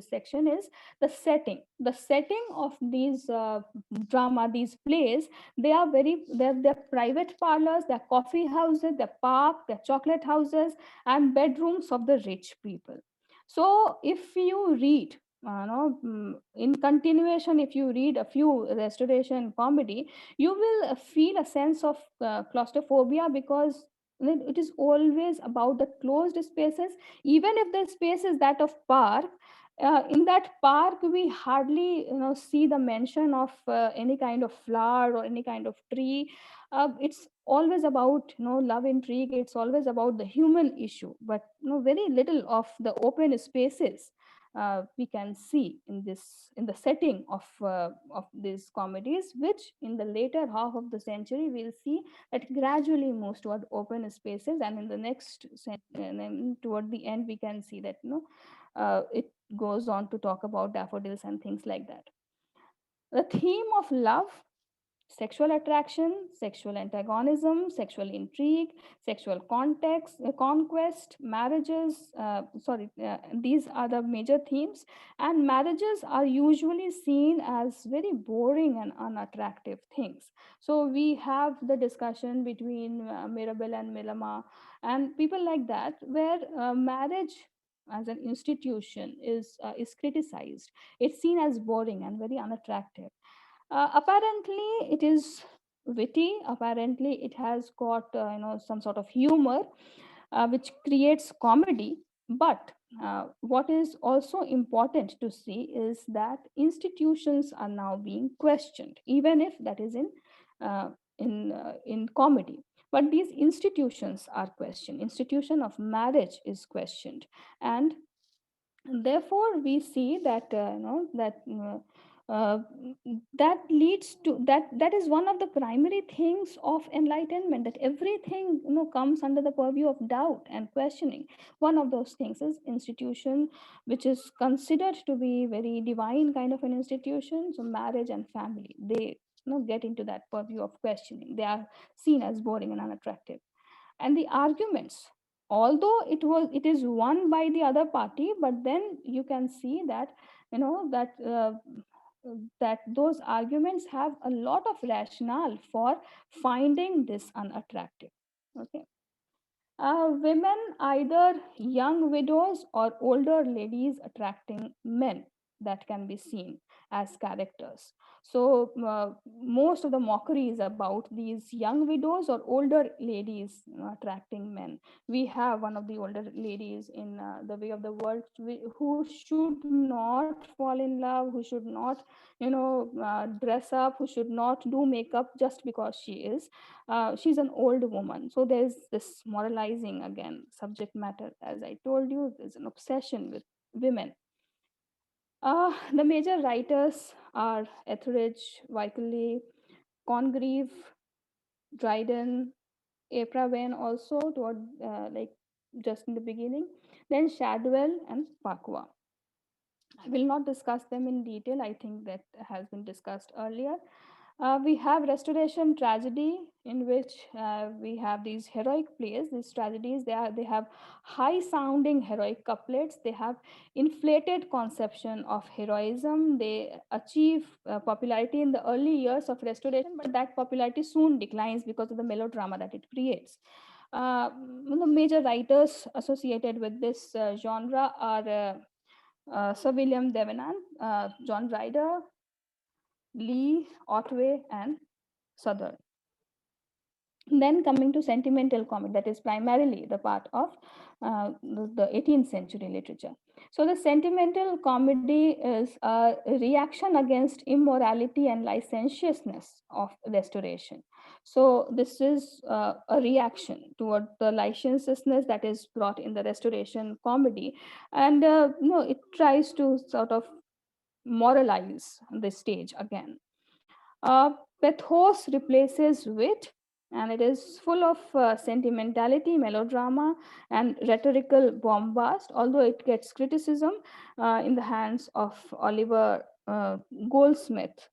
[SPEAKER 2] section, is the setting. The setting of these drama, these plays, they're private parlors, they're coffee houses, they're park, they're chocolate houses, and bedrooms of the rich people. So if you read in continuation, if you read a few restoration comedy, you will feel a sense of claustrophobia, because it is always about the closed spaces. Even if the space is that of park, in that park we hardly see the mention of any kind of flower or any kind of tree. It's always about love intrigue, it's always about the human issue, but very little of the open spaces we can see in the setting of these comedies, which in the later half of the century we'll see that gradually moves toward open spaces, and in the and then toward the end we can see that it goes on to talk about daffodils and things like that. The theme of love sexual attraction, sexual antagonism, sexual intrigue, sexual context, conquest, marriages. These are the major themes. And marriages are usually seen as very boring and unattractive things. So we have the discussion between Mirabel and Milama and people like that, where marriage as an institution is criticized. It's seen as boring and very unattractive. Apparently it is witty, apparently it has got some sort of humor which creates comedy. But what is also important to see is that institutions are now being questioned, even if that is uh, in comedy. But these institutions are questioned. Institution of marriage is questioned, and therefore we see that uh, that leads to that is one of the primary things of enlightenment, that everything comes under the purview of doubt and questioning. One of those things is institution which is considered to be very divine kind of an institution. So marriage and family, they get into that purview of questioning. They are seen as boring and unattractive. And the arguments, although it is won by the other party, but then you can see that that those arguments have a lot of rationale for finding this unattractive. Okay. Women, either young widows or older ladies attracting men, that can be seen as characters. So most of the mockery is about these young widows or older ladies attracting men. We have one of the older ladies in The Way of the World, who should not fall in love, who should not dress up, who should not do makeup just because she's an old woman. So there's this moralizing again subject matter. As I told you, there's an obsession with women. The major writers are Etheridge, Wycliffe, Congreve, Dryden, Apraven also toward like just in the beginning, then Shadwell and Pakwa. I will not discuss them in detail. I think that has been discussed earlier. We have Restoration tragedy, in which we have these heroic plays, these tragedies. They have high sounding heroic couplets. They have inflated conception of heroism. They achieve popularity in the early years of Restoration, but that popularity soon declines because of the melodrama that it creates. The major writers associated with this genre are Sir William Devenant, John Ryder, Lee, Otway, and Southern. Then coming to sentimental comedy, that is primarily the part of the 18th century literature. So the sentimental comedy is a reaction against immorality and licentiousness of Restoration. So this is a reaction toward the licentiousness that is brought in the Restoration comedy, and it tries to sort of moralize the stage again. Pathos replaces wit, and it is full of sentimentality, melodrama, and rhetorical bombast, although it gets criticism in the hands of Oliver Goldsmith,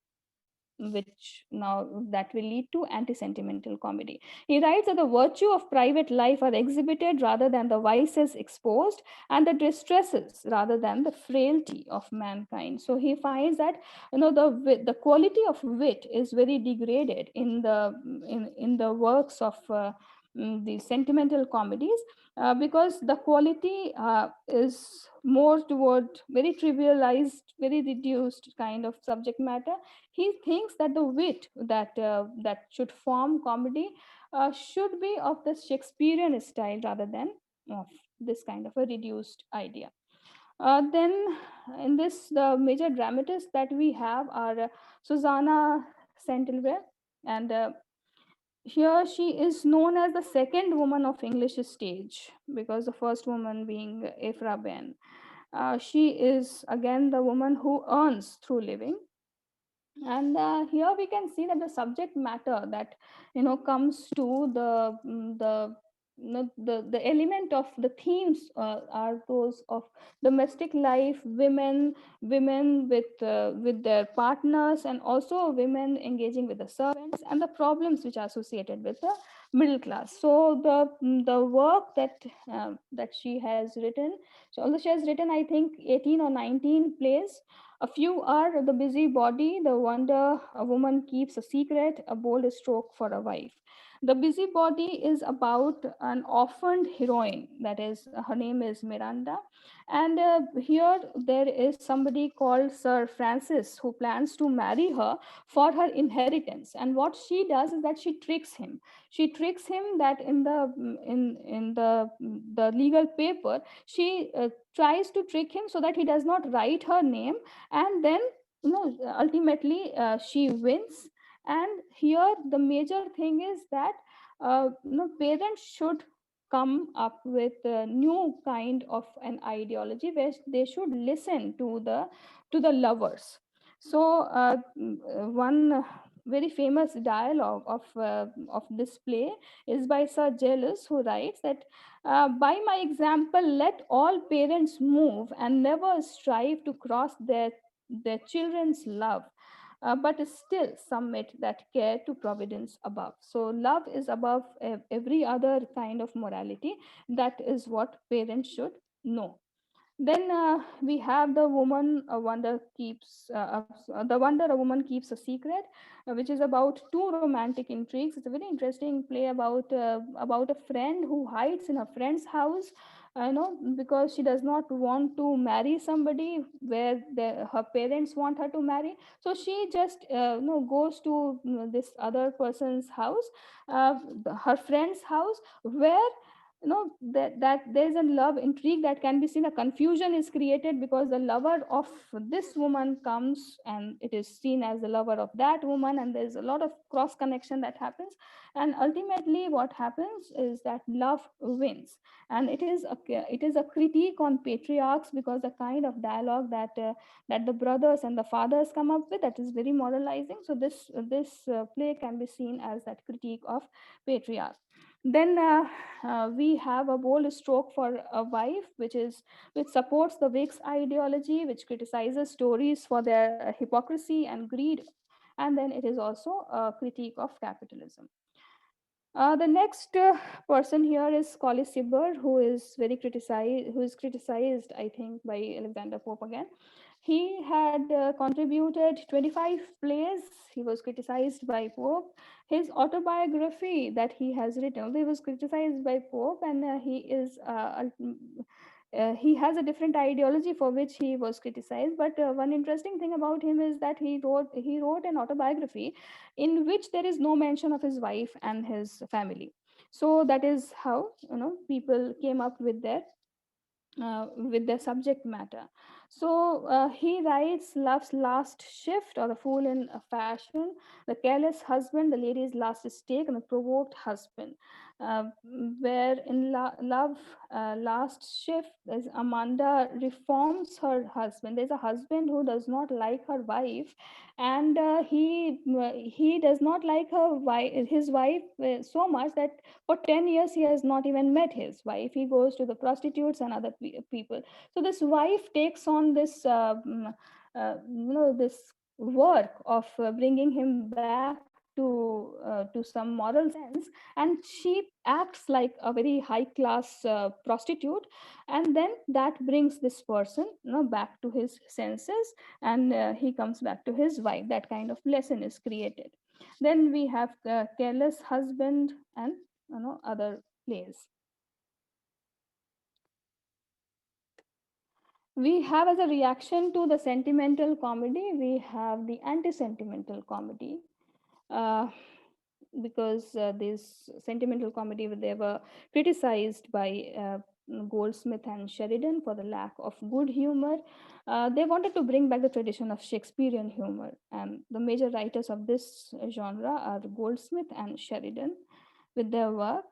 [SPEAKER 2] which now that will lead to anti-sentimental comedy. He writes that the virtue of private life are exhibited rather than the vices exposed, and the distresses rather than the frailty of mankind. So he finds that the quality of wit is very degraded in the works of the sentimental comedies, because the quality is more toward very trivialized, very reduced kind of subject matter. He thinks that the wit that should form comedy should be of the Shakespearean style rather than of this kind of a reduced idea. Then in this, the major dramatists that we have are Susanna Centlivre, and here she is known as the second woman of English stage, because the first woman being Ephra Behn. She is again the woman who earns through living. And here we can see that the subject matter that comes to the the element of the themes are those of domestic life, women with their partners, and also women engaging with the servants, and the problems which are associated with the middle class. So the work that she has written, so although she has written, I think, 18 or 19 plays. A few are The Busy Body, The Wonder a Woman Keeps a Secret, A Bold Stroke for a Wife. The Busybody is about an orphaned heroine, that is, her name is Miranda. And here there is somebody called Sir Francis who plans to marry her for her inheritance. And what she does is that she tricks him. She tricks him that in the legal paper, she tries to trick him so that he does not write her name. And then, ultimately she wins. And here the major thing is that parents should come up with a new kind of an ideology where they should listen to the lovers. So one very famous dialogue of this play is by Sir Jealous, who writes that by my example let all parents move and never strive to cross their children's love, but still submit that care to providence above. So love is above every other kind of morality. That is what parents should know. Then we have the wonder a woman keeps a secret, which is about two romantic intrigues. It's a very interesting play about a friend who hides in a friend's house, because she does not want to marry somebody where her parents want her to marry. So she just goes to this other person's house, her friend's house, where that there's a love intrigue that can be seen. A confusion is created because the lover of this woman comes and it is seen as the lover of that woman, and there's a lot of cross connection that happens. And ultimately what happens is that love wins. And it is a critique on patriarchs, because the kind of dialogue that the brothers and the fathers come up with, that is very moralizing. So this play can be seen as that critique of patriarch. Then we have A Bold Stroke for a Wife, which supports the Whigs ideology, which criticizes Tories for their hypocrisy and greed. And then it is also a critique of capitalism. The next person here is Colley Cibber, who is criticized, I think, by Alexander Pope again. He had contributed 25 plays. He was criticized by Pope. His autobiography that he has written, he was criticized by Pope, and he has a different ideology for which he was criticized. But one interesting thing about him is that he wrote an autobiography in which there is no mention of his wife and his family. So that is how people came up with their subject matter. So he writes Love's Last Shift, or The Fool in Fashion, The Careless Husband, The Lady's Last Stake, and The Provoked Husband. Uh, where in Love Last Shift, as Amanda reforms her husband. There's a husband who does not like her wife, and he does not like his wife so much that for 10 years he has not even met his wife. He goes to the prostitutes and other people. So this wife takes on this work of bringing him back to some moral sense, and she acts like a very high class prostitute. And then that brings this person back to his senses, and he comes back to his wife. That kind of lesson is created. Then we have Careless Husband and other plays. We have, as a reaction to the sentimental comedy, we have the anti-sentimental comedy. Because this sentimental comedy, they were criticized by Goldsmith and Sheridan for the lack of good humor. They wanted to bring back the tradition of Shakespearean humor, and the major writers of this genre are Goldsmith and Sheridan with their work.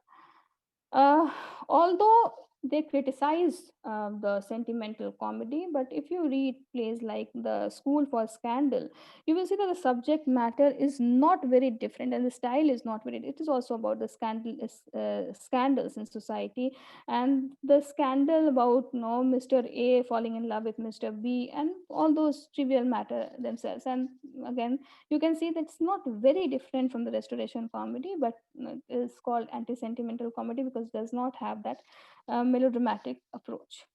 [SPEAKER 2] Although they criticize the sentimental comedy, but if you read plays like The School for Scandal, you will see that the subject matter is not very different and the style is not very. It is also about the scandals in society, and the scandal about, you know, Mr. A falling in love with Mr. B and all those trivial matter themselves. And again, you can see that it's not very different from the Restoration comedy, but it is called anti-sentimental comedy because it does not have that melodramatic approach.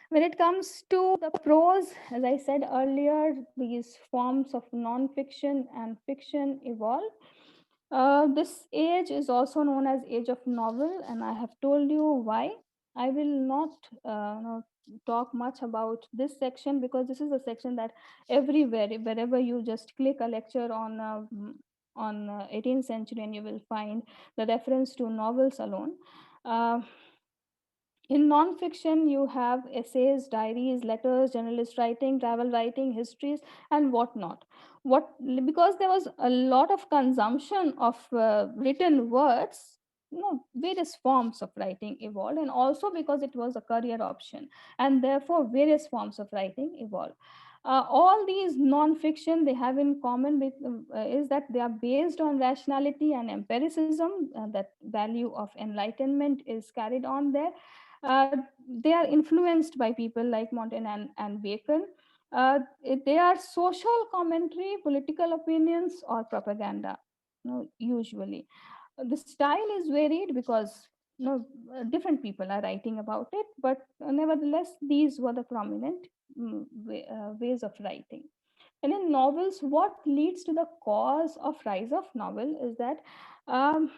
[SPEAKER 2] When it comes to the prose, as I said earlier, these forms of non-fiction and fiction evolve. This age is also known as age of novel, and I have told you why. I will not talk much about this section because this is a section that everywhere, wherever you just click a lecture on 18th century, and you will find the reference to novels alone. Uh, in nonfiction, you have essays, diaries, letters, journalist writing, travel writing, histories, and whatnot. What Because there was a lot of consumption of written words, you know, various forms of writing evolved, and also because it was a career option, and therefore various forms of writing evolved. All these non-fiction they have in common with is that they are based on rationality and empiricism. That value of enlightenment is carried on there. They are influenced by people like Montaigne and Bacon. They are social commentary, political opinions, or propaganda. Usually, the style is varied because different people are writing about it, but nevertheless, these were the prominent ways of writing. And in novels, what leads to the cause of rise of novel is that um,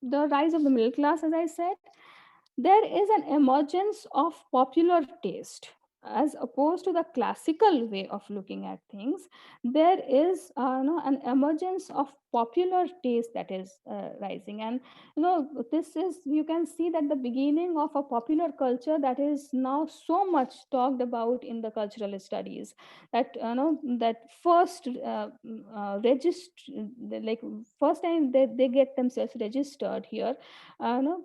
[SPEAKER 2] the rise of the middle class, as I said, there is an emergence of popular taste as opposed to the classical way of looking at things. There is an emergence of popular taste that is rising, and this is, you can see that the beginning of a popular culture that is now so much talked about in the cultural studies, that that first like first time they get themselves registered here.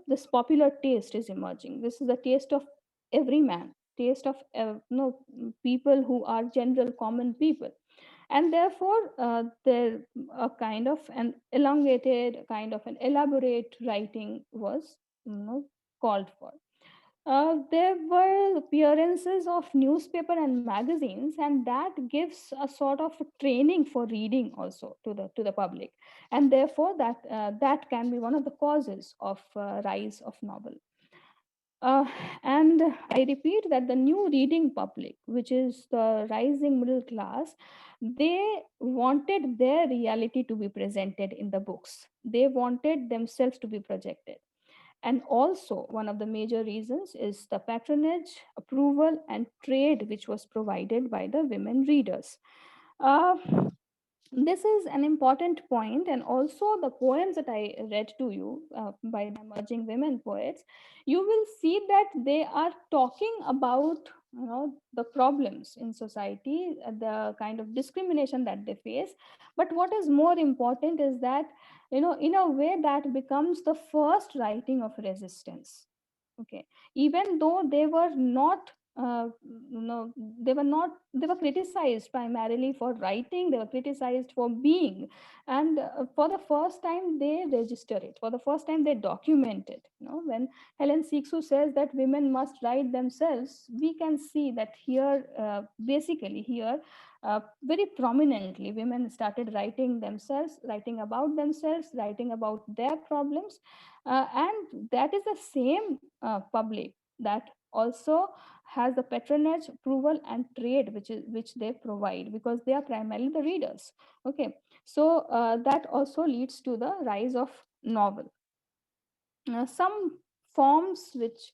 [SPEAKER 2] This popular taste is emerging. This is the taste of every man, taste of people who are general common people, and therefore there a kind of an elongated, kind of an elaborate writing was called for. There were appearances of newspaper and magazines, and that gives a sort of training for reading also to the public, and therefore that can be one of the causes of rise of novel. Uh, and I repeat that the new reading public, which is the rising middle class, they wanted their reality to be presented in the books. They wanted themselves to be projected. And also, one of the major reasons is the patronage, approval, and trade which was provided by the women readers. Uh, this is an important point, and also the poems that I read to you by the emerging women poets, you will see that they are talking about the problems in society, the kind of discrimination that they face. But what is more important is that in a way that becomes the first writing of resistance. Okay, even though they were not they were criticized primarily for writing, they were criticized for being, and for the first time they register it, for the first time they document it. When Helen Sixu says that women must write themselves, we can see that here, basically here, very prominently women started writing themselves, writing about their problems, and that is the same public that also has the patronage, approval, and trade which they provide, because they are primarily the readers. Okay, so that also leads to the rise of novel. Some forms which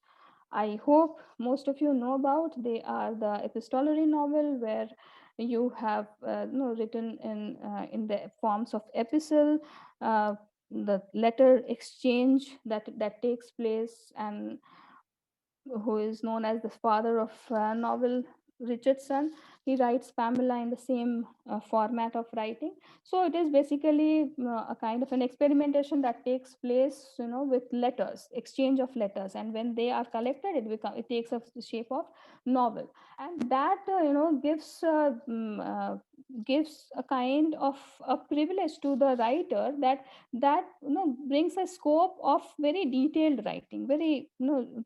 [SPEAKER 2] I hope most of you know about, they are the epistolary novel, where you have written in the forms of epistle, the letter exchange that takes place, and who is known as the father of novel, Richardson, he writes Pamela in the same format of writing. So it is basically a kind of an experimentation that takes place, with letters, exchange of letters, and when they are collected, it takes the shape of novel, and that gives a kind of a privilege to the writer that brings a scope of very detailed writing, very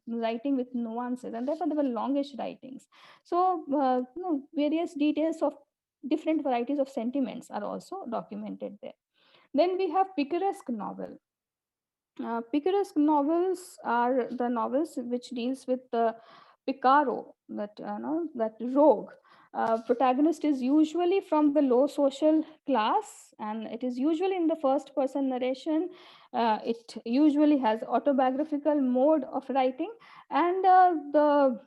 [SPEAKER 2] writing with nuances, and therefore there were longish writings. So various details of different varieties of sentiments are also documented there. Then we have picaresque novel. Picaresque novels are the novels which deals with the picaro, that rogue. Protagonist is usually from the low social class, and it is usually in the first person narration. It usually has autobiographical mode of writing, and the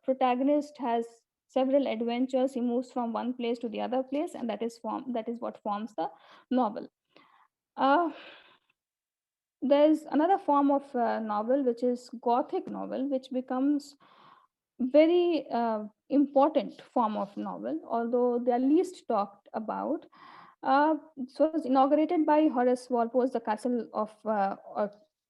[SPEAKER 2] protagonist has several adventures. He moves from one place to the other place, and that is what forms the novel. Uh, there's another form of novel, which is Gothic novel, which becomes very important form of novel, although they are least talked about. So it was inaugurated by Horace Walpole's The Castle of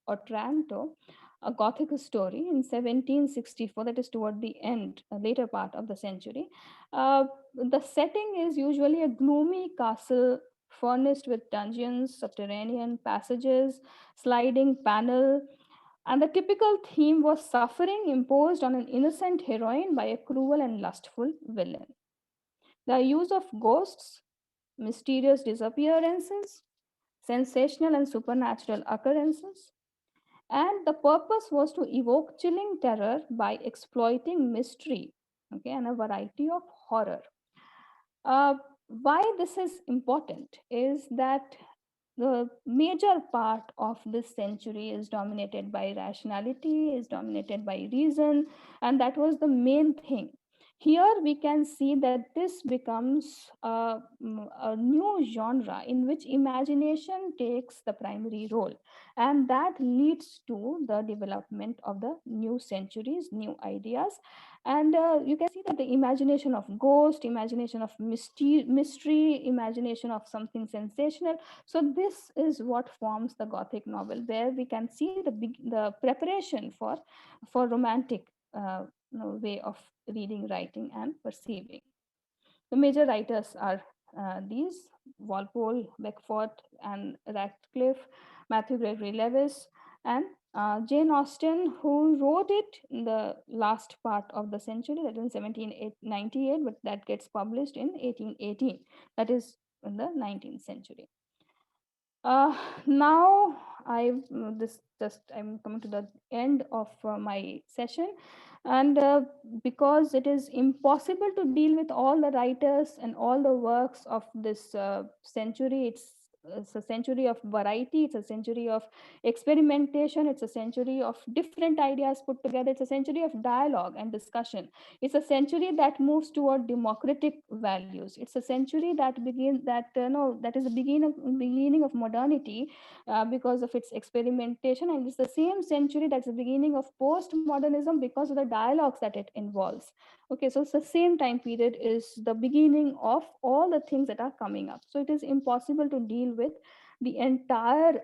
[SPEAKER 2] Otranto, a Gothic story in 1764, that is toward the end, later part of the century. The setting is usually a gloomy castle furnished with dungeons, subterranean passages, sliding panel, and the typical theme was suffering imposed on an innocent heroine by a cruel and lustful villain. The use of ghosts, mysterious disappearances, sensational and supernatural occurrences, and the purpose was to evoke chilling terror by exploiting mystery, okay, and a variety of horror. Uh, why this is important is that the major part of this century is dominated by rationality, is dominated by reason, and that was the main thing. Here we can see that this becomes a new genre in which imagination takes the primary role, and that leads to the development of the new centuries, new ideas. And you can see that the imagination of ghost, imagination of mystery, imagination of something sensational. So this is what forms the Gothic novel, where we can see the preparation for romantic way of reading, writing, and perceiving. The major writers are these: Walpole, Beckford, and Radcliffe, Matthew Gregory Lewis, and Jane Austen, who wrote it in the last part of the century, that in 1798, but that gets published in 1818, that is in the 19th century. Now I'm coming to the end of my session, and because it is impossible to deal with all the writers and all the works of this century, it's a century of variety, it's a century of experimentation, it's a century of different ideas put together, it's a century of dialogue and discussion, it's a century that moves toward democratic values, it's a century that that is the beginning of modernity because of its experimentation, and it's the same century that's the beginning of postmodernism because of the dialogues that it involves. Okay, so it's the same time period is the beginning of all the things that are coming up. So it is impossible to deal with the entire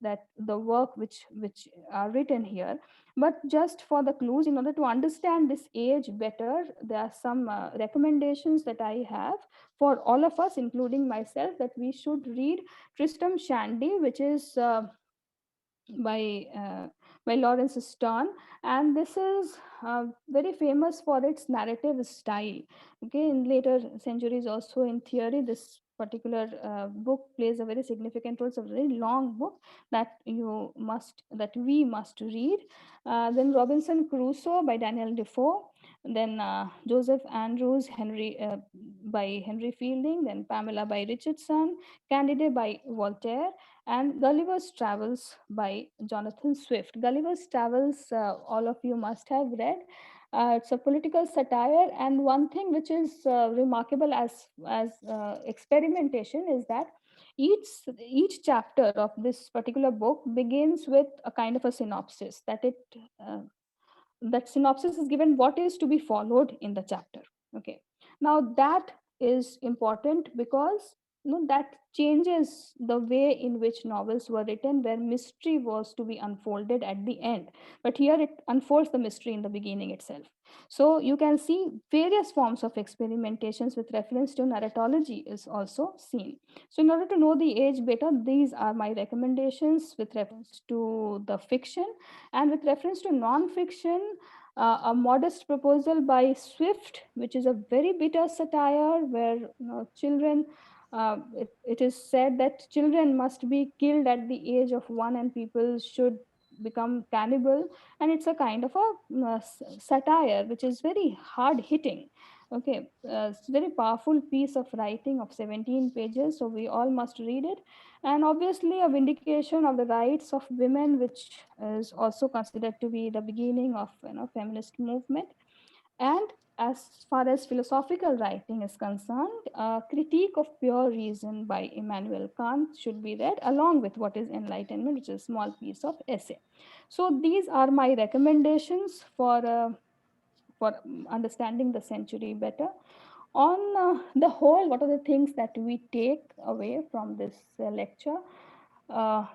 [SPEAKER 2] that the work which are written here, but just for the clues, in order to understand this age better, there are some recommendations that I have for all of us, including myself, that we should read Tristram Shandy, which is by Lawrence Sterne, and this is very famous for its narrative style. Okay, in later centuries, also in theory, this particular book plays a very significant role. It's a very long book that we must read. Then Robinson Crusoe by Daniel Defoe, then Joseph Andrews by Henry Fielding, then Pamela by Richardson, Candide by Voltaire, and Gulliver's Travels by Jonathan Swift. Gulliver's Travels, all of you must have read. It's a political satire, and one thing which is remarkable as experimentation is that each chapter of this particular book begins with a kind of a synopsis, that it that synopsis is given what is to be followed in the chapter. Okay, now that is important because that changes the way in which novels were written, where mystery was to be unfolded at the end, but here it unfolds the mystery in the beginning itself. So you can see various forms of experimentations with reference to narratology is also seen. So in order to know the age better, these are my recommendations with reference to the fiction. And with reference to non-fiction, a modest proposal by Swift, which is a very bitter satire where children, it is said that children must be killed at the age of 1 and people should become cannibal. And it's a kind of a satire which is very hard hitting. Okay, it's a very powerful piece of writing of 17 pages, so we all must read it. And obviously a vindication of the rights of women, which is also considered to be the beginning of feminist movement. And as far as philosophical writing is concerned, a critique of pure reason by Immanuel Kant should be read along with what is Enlightenment, which is a small piece of essay. So these are my recommendations for understanding the century better. On the whole, what are the things that we take away from this lecture?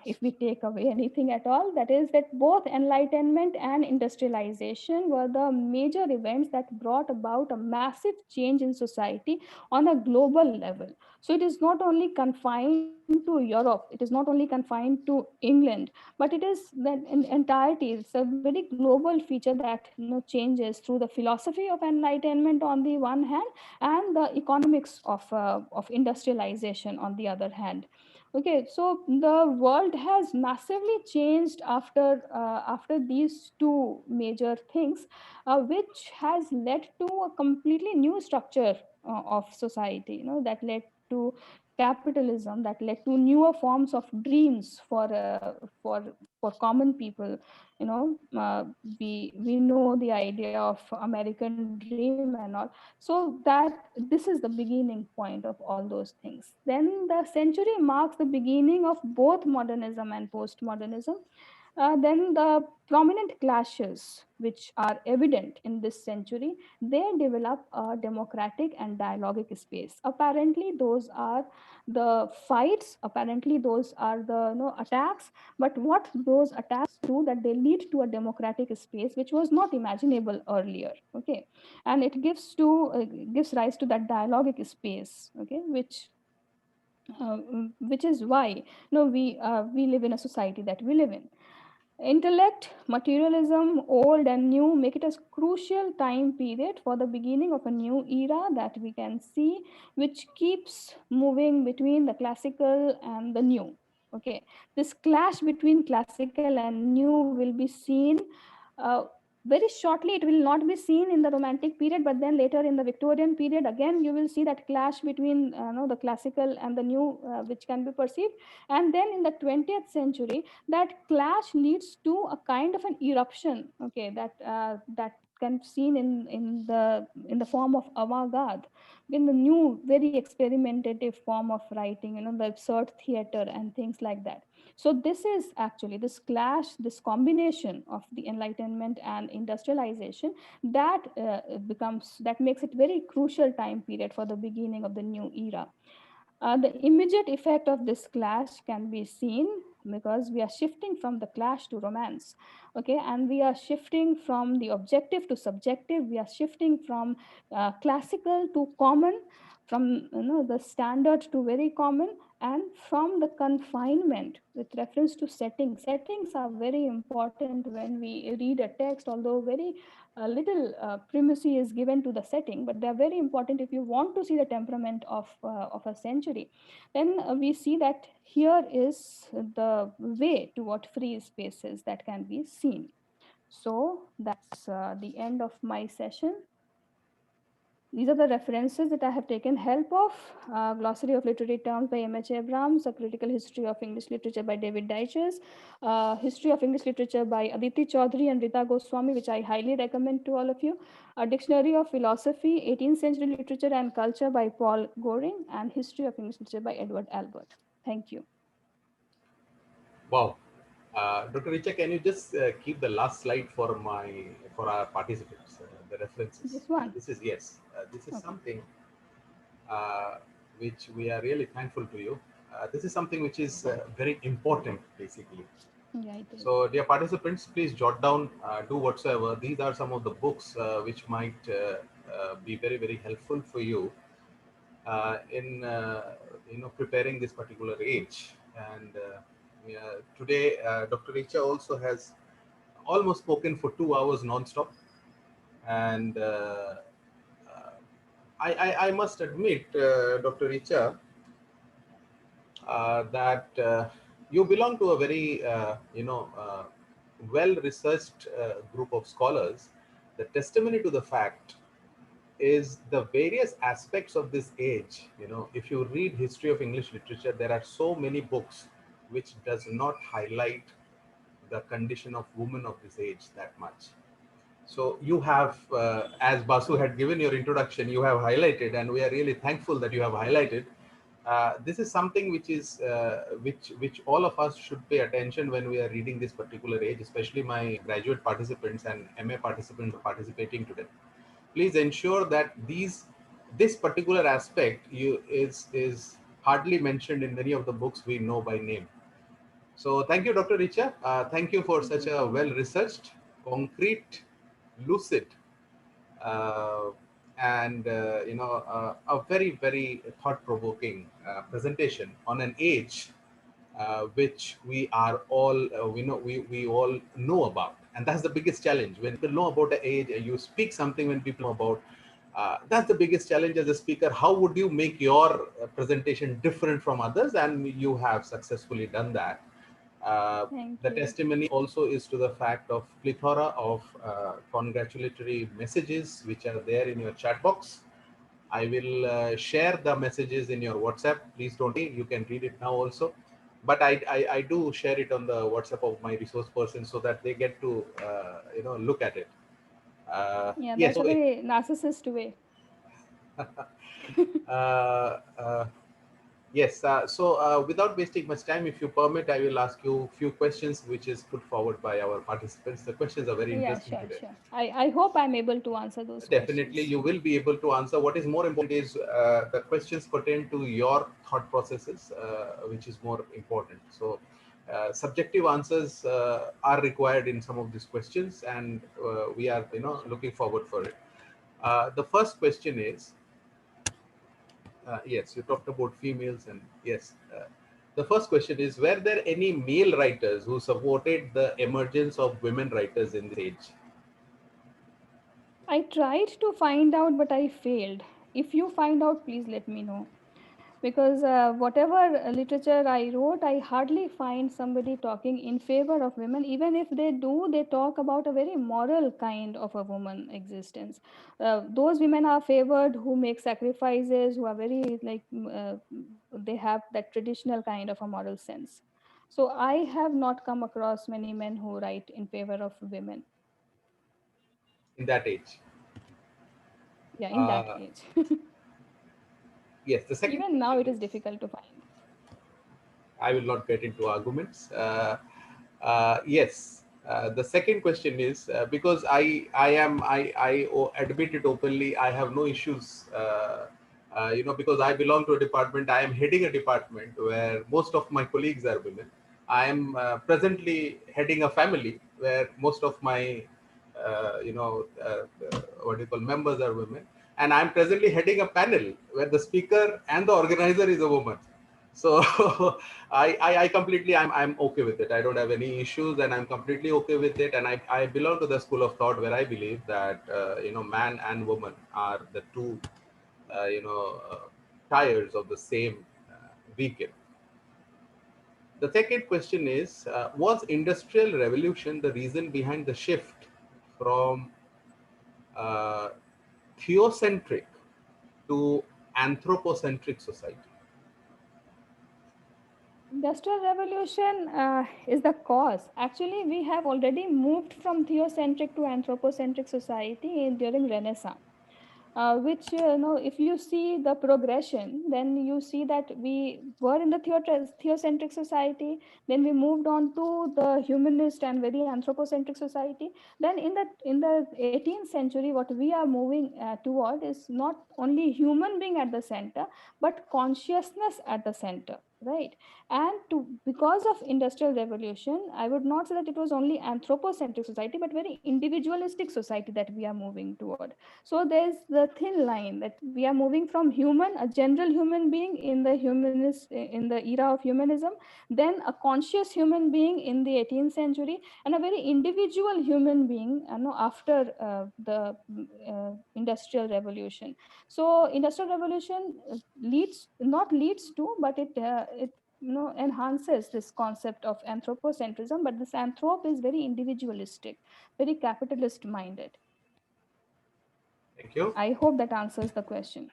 [SPEAKER 2] If we take away anything at all, that is that both Enlightenment and industrialization were the major events that brought about a massive change in society on a global level. So it is not only confined to Europe, it is not only confined to England, but it is that in entirety, it's a very global feature that changes through the philosophy of Enlightenment on the one hand, and the economics of industrialization on the other hand. Okay, so the world has massively changed after these two major things, which has led to a completely new structure of society. That led to capitalism, that led to newer forms of dreams for common people. We know the idea of American dream and all. So that this is the beginning point of all those things. Then the century marks the beginning of both modernism and postmodernism. Then the prominent clashes which are evident in this century, they develop a democratic and dialogic space. Apparently those are the fights, apparently those are the attacks, but what those attacks do, that they lead to a democratic space which was not imaginable earlier. Okay, and it gives rise to that dialogic space. Okay, uh, which is why we live in a society that we live in. Intellect, materialism, old and new, make it a crucial time period for the beginning of a new era that we can see, which keeps moving between the classical and the new. Okay, this clash between classical and new will be seen uh, very shortly. It will not be seen in the Romantic period, but then later in the Victorian period, again you will see that clash between the classical and the new, which can be perceived. And then in the 20th century, that clash leads to a kind of an eruption. Okay, that can be seen in the form of avant-garde, in the new very experimentative form of writing, the absurd theater and things like that. So this is actually this clash, this combination of the Enlightenment and industrialization, that makes it very crucial time period for the beginning of the new era. The immediate effect of this clash can be seen because we are shifting from the clash to romance. Okay, and we are shifting from the objective to subjective. We are shifting from classical to common, from the standard to very common, and from the confinement with reference to settings. Settings are very important when we read a text, although very little primacy is given to the setting, but they are very important if you want to see the temperament of a century. Then we see that here is the way toward free spaces that can be seen. So that's the end of my session. These are the references that I have taken help of. Glossary of Literary Terms by M.H. Abrams, A Critical History of English Literature by David Dyches, History of English Literature by Aditi Chaudhary and Rita Goswami, which I highly recommend to all of you, a Dictionary of Philosophy, 18th Century Literature and Culture by Paul Goring, and History of English Literature by Edward Albert. Thank you.
[SPEAKER 3] Wow. Dr. Richa, can you just keep the last slide for our participants, the references?
[SPEAKER 2] This one.
[SPEAKER 3] This is yes. This is
[SPEAKER 2] Okay.
[SPEAKER 3] something uh, which we are really thankful to you. This is something which is very important, basically.
[SPEAKER 2] Yeah, it is.
[SPEAKER 3] So, dear participants, please jot down, do whatsoever. These are some of the books which might be very, very helpful for you in preparing this particular age. And today, Dr. Richa also has almost spoken for 2 hours non-stop, and I must admit, Dr. Richa, that you belong to a very well-researched group of scholars. The testimony to the fact is the various aspects of this age. If you read history of English literature, there are so many books which does not highlight the condition of women of this age that much. So you have, as Basu had given your introduction, you have highlighted, and we are really thankful that you have highlighted. This is something which is which all of us should pay attention when we are reading this particular age, especially my graduate participants and MA participants participating today. Please ensure that this particular aspect is hardly mentioned in many of the books we know by name. So thank you, Dr. Richa. Thank you for such a well-researched, concrete, lucid, uh, and a very, very thought-provoking presentation on an age which we are all we all know about, and that's the biggest challenge. When people know about the age, and you speak something when people know about. That's the biggest challenge as a speaker. How would you make your presentation different from others? And you have successfully done that.
[SPEAKER 2] Thank
[SPEAKER 3] The
[SPEAKER 2] you.
[SPEAKER 3] testimony also is to the fact of plethora of congratulatory messages which are there in your chat box. I will share the messages in your WhatsApp. Please don't worry, you can read it now also. But I do share it on the WhatsApp of my resource person so that they get to look at it.
[SPEAKER 2] Yeah,
[SPEAKER 3] Yes.
[SPEAKER 2] that's a very narcissist way.
[SPEAKER 3] uh, uh, Yes. Without wasting much time, if you permit, I will ask you a few questions, which is put forward by our participants. The questions are very
[SPEAKER 2] Yeah,
[SPEAKER 3] interesting
[SPEAKER 2] sure,
[SPEAKER 3] today.
[SPEAKER 2] sure. I hope I'm able to answer those
[SPEAKER 3] Definitely,
[SPEAKER 2] questions.
[SPEAKER 3] you will be able to answer. What is more important is the questions pertain to your thought processes, which is more important. So, subjective answers are required in some of these questions, and we are, looking forward for it. The first question is. Yes, you talked about females, and yes, the first question is: were there any male writers who supported the emergence of women writers in this age?
[SPEAKER 2] I tried to find out, but I failed. If you find out, please let me know. Because whatever literature I wrote, I hardly find somebody talking in favor of women. Even if they do, they talk about a very moral kind of a woman existence. Those women are favored who make sacrifices, who are very they have that traditional kind of a moral sense. So I have not come across many men who write in favor of women.
[SPEAKER 3] In that age?
[SPEAKER 2] Yeah, in that
[SPEAKER 3] Uh,
[SPEAKER 2] age.
[SPEAKER 3] yes, the second
[SPEAKER 2] Even now,
[SPEAKER 3] question
[SPEAKER 2] it is
[SPEAKER 3] is,
[SPEAKER 2] difficult to find.
[SPEAKER 3] I will not get into arguments. Yes, the second question is because I admit it openly. I have no issues. Because I belong to a department. I am heading a department where most of my colleagues are women. I am presently heading a family where most of my what do you call members are women, and I'm presently heading a panel where the speaker and the organizer is a woman. So I completely I'm okay with it. I don't have any issues, and I'm completely okay with it. And I belong to the school of thought where I believe that man and woman are the two tires of the same vehicle. The second question is: was industrial revolution the reason behind the shift from uh, theocentric to anthropocentric society?
[SPEAKER 2] Industrial revolution is the cause. Actually, we have already moved from theocentric to anthropocentric society during Renaissance. which if you see the progression, then you see that we were in the theocentric society, then we moved on to the humanist and very anthropocentric society. Then in the 18th century, what we are moving toward is not only human being at the center, but consciousness at the center, right? And because of industrial revolution, I would not say that it was only anthropocentric society, but very individualistic society that we are moving toward. So there's the thin line that we are moving from human, a general human being in the era of humanism, then a conscious human being in the 18th century, and a very individual human being after the industrial revolution. So industrial revolution leads to, but it enhances this concept of anthropocentrism. But this anthrop is very individualistic, very capitalist minded.
[SPEAKER 3] Thank you.
[SPEAKER 2] I hope that answers the question.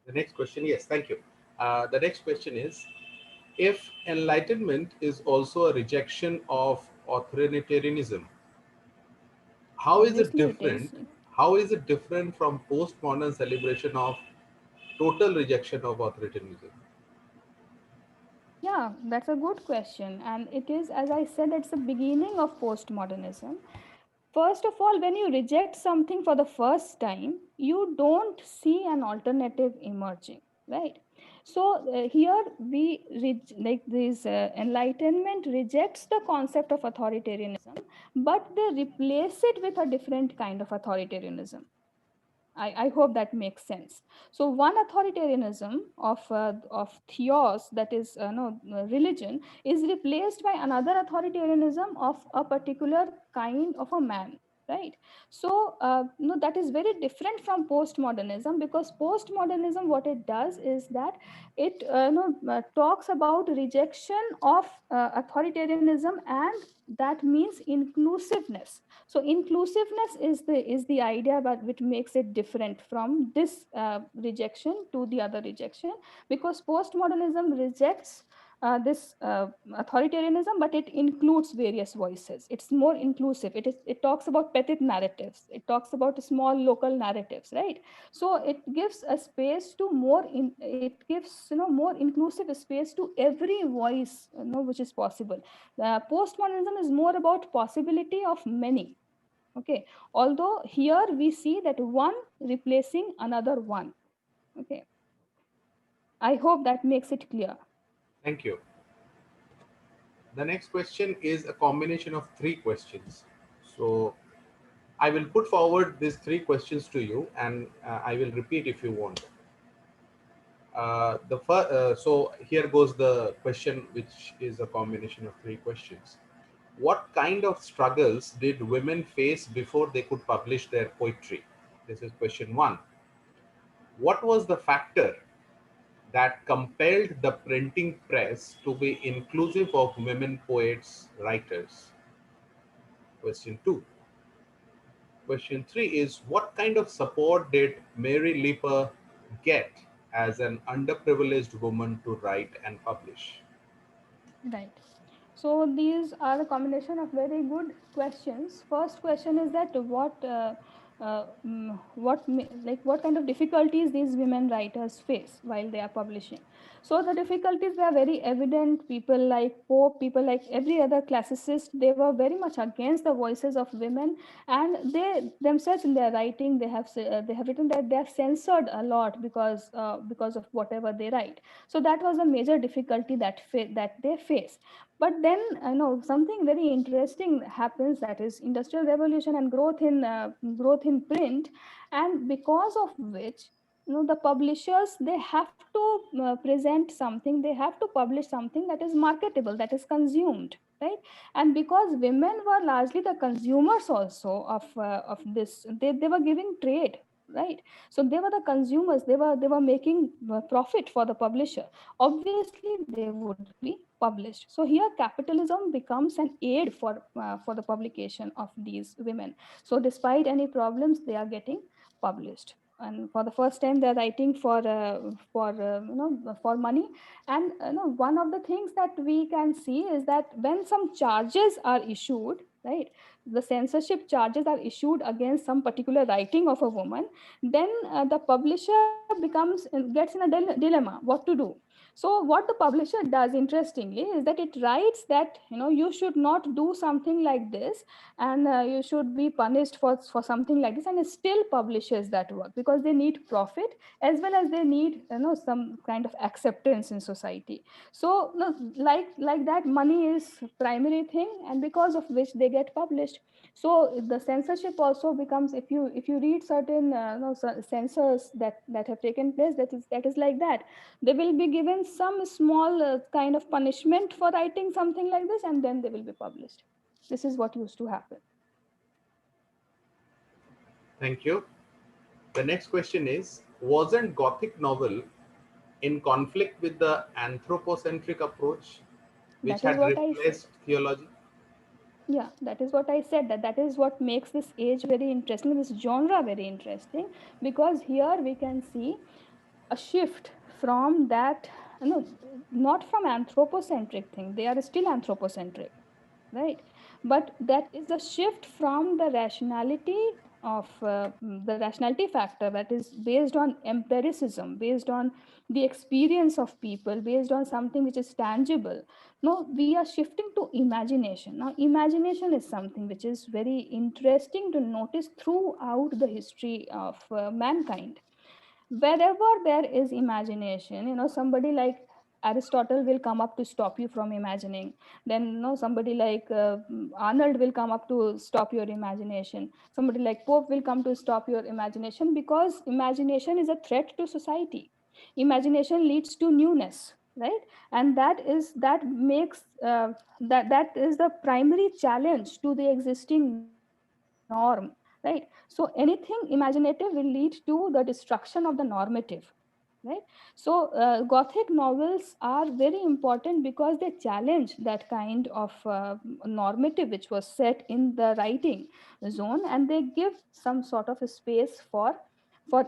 [SPEAKER 3] The next question, yes, thank you. The next question is, if enlightenment is also a rejection of authoritarianism, how is it
[SPEAKER 2] Obviously, it is.
[SPEAKER 3] different? How is it different from postmodern celebration of total rejection of authoritarianism?
[SPEAKER 2] Yeah, that's a good question. And it is, as I said, it's the beginning of postmodernism. First of all, when you reject something for the first time, you don't see an alternative emerging, right? So here like this enlightenment rejects the concept of authoritarianism, but they replace it with a different kind of authoritarianism. I hope that makes sense. So one authoritarianism of theos, that is no religion, is replaced by another authoritarianism of a particular kind of a man, right? So no, that is very different from postmodernism, because postmodernism, what it does is that it talks about rejection of authoritarianism, and that means inclusiveness. So inclusiveness is the idea about which makes it different from this rejection to the other rejection, because postmodernism rejects this authoritarianism, but it includes various voices. It's more inclusive. It talks about petit narratives. It talks about small local narratives, right? So it gives a space to it gives more inclusive space to every voice which is possible. Postmodernism is more about possibility of many. Okay, although here we see that one replacing another one. Okay, I hope that makes it clear.
[SPEAKER 3] Thank you. The next question is a combination of three questions. So I will put forward these three questions to you, and I will repeat if you want. So here goes the question, which is a combination of three questions. What kind of struggles did women face before they could publish their poetry? This is question one. What was the factor that compelled the printing press to be inclusive of women poets, writers? Question two. Question three is, what kind of support did Mary Leaper get as an underprivileged woman to write and publish?
[SPEAKER 2] Right. So these are a combination of very good questions. First question is that what kind of difficulties these women writers face while they are publishing. So the difficulties were very evident. People like Pope, people like every other classicist, they were very much against the voices of women, and they themselves in their writing they have written that they are censored a lot because of whatever they write. So that was a major difficulty that they face. But then something very interesting happens, that is industrial revolution and growth in print, and because of which the publishers, they have to present something, they have to publish something that is marketable, that is consumed, right? And because women were largely the consumers also of this, they were giving trade, right? So they were the consumers, they were making profit for the publisher. Obviously they would be published. So here capitalism becomes an aid for the publication of these women. So despite any problems, they are getting published, and for the first time they're writing for money. And one of the things that we can see is that when some charges are issued, right, the censorship charges are issued against some particular writing of a woman, then the publisher gets in a dilemma what to do. So what the publisher does, interestingly, is that it writes that, you should not do something like this, and you should be punished for something like this, and it still publishes that work because they need profit as well as they need, some kind of acceptance in society. So no, like that, money is primary thing, and because of which they get published. So the censorship also becomes, if you read certain censors that have taken place, that is like that. They will be given some small kind of punishment for writing something like this, and then they will be published. This is what used to happen.
[SPEAKER 3] Thank you. The next question is, wasn't Gothic novel in conflict with the anthropocentric approach, which
[SPEAKER 2] That is
[SPEAKER 3] had
[SPEAKER 2] what I said.
[SPEAKER 3] replaced theology?
[SPEAKER 2] Yeah, that is what I said, that is what makes this age very interesting, this genre very interesting, because here we can see a shift from that, not from anthropocentric thing, they are still anthropocentric, right? But that is a shift from the rationality of the rationality factor that is based on empiricism, based on the experience of people, based on something which is tangible. No, we are shifting to imagination. Now imagination is something which is very interesting to notice throughout the history of mankind. Wherever there is imagination, somebody like Aristotle will come up to stop you from imagining. Then somebody like Arnold will come up to stop your imagination. Somebody like Pope will come to stop your imagination, because imagination is a threat to society. Imagination leads to newness, right? And that makes that is the primary challenge to the existing norm, right? So anything imaginative will lead to the destruction of the normative, right? So Gothic novels are very important because they challenge that kind of normative which was set in the writing zone, and they give some sort of a space for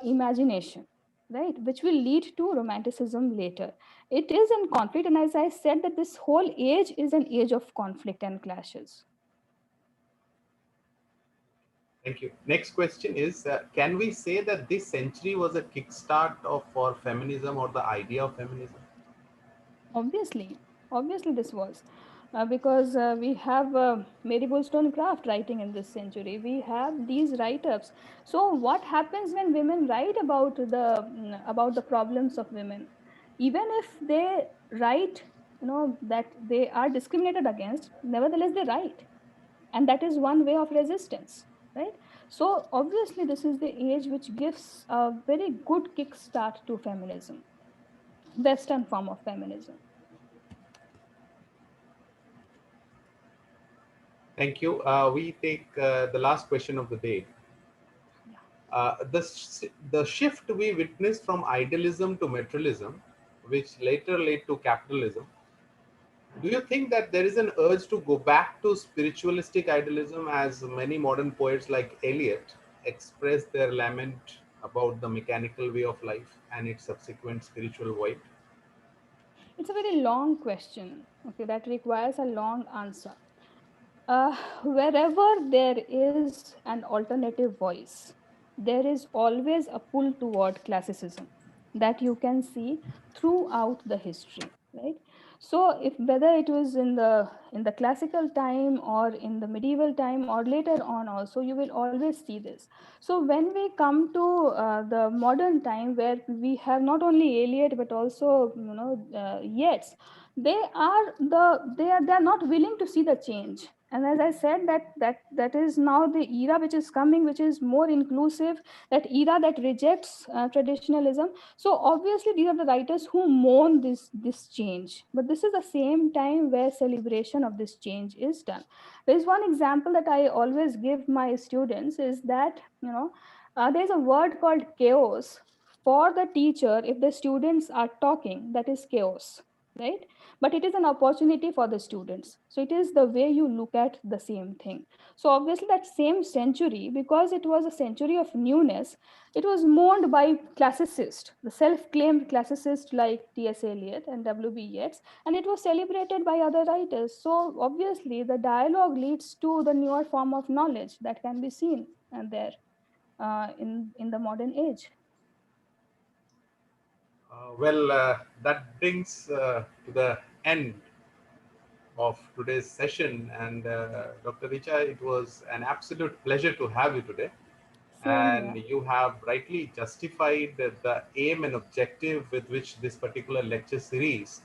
[SPEAKER 2] imagination, right, which will lead to romanticism later. It is in conflict, and as I said, that this whole age is an age of conflict and clashes.
[SPEAKER 3] Thank you. Next question is, can we say that this century was a kickstart for feminism or the idea of feminism?
[SPEAKER 2] Obviously this was because we have Mary Wollstonecraft writing in this century. We have these write-ups. So what happens when women write about the problems of women? Even if they write, that they are discriminated against, nevertheless they write, and that is one way of resistance, right? So obviously this is the age which gives a very good kickstart to feminism, Western form of feminism.
[SPEAKER 3] Thank you. We take the last question of the day.
[SPEAKER 2] Yeah.
[SPEAKER 3] The shift we witnessed from idealism to materialism, which later led to capitalism, do you think that there is an urge to go back to spiritualistic idealism, as many modern poets like Eliot express their lament about the mechanical way of life and its subsequent spiritual void?
[SPEAKER 2] It's a very long question, okay, that requires a long answer. Wherever there is an alternative voice, there is always a pull toward classicism that you can see throughout the history, right? So, if whether it was in the classical time or in the medieval time or later on, also you will always see this. So, when we come to the modern time, where we have not only Eliot but also Yeats, they are not willing to see the change. And as I said, that is now the era which is coming, which is more inclusive, that era that rejects traditionalism. So obviously these are the writers who mourn this change, but this is the same time where celebration of this change is done. There is one example that I always give my students, is that there's a word called chaos. For the teacher, if the students are talking, that is chaos, right? But it is an opportunity for the students. So it is the way you look at the same thing. So obviously that same century, because it was a century of newness, it was mourned by classicists, the self-claimed classicists like T.S. Eliot and W.B. Yeats, and it was celebrated by other writers. So obviously the dialogue leads to the newer form of knowledge that can be seen and there in the modern age.
[SPEAKER 3] That brings to the end of today's session. And Dr. Richa, it was an absolute pleasure to have you today.
[SPEAKER 2] Same
[SPEAKER 3] And
[SPEAKER 2] here.
[SPEAKER 3] you have rightly justified the aim and objective with which this particular lecture series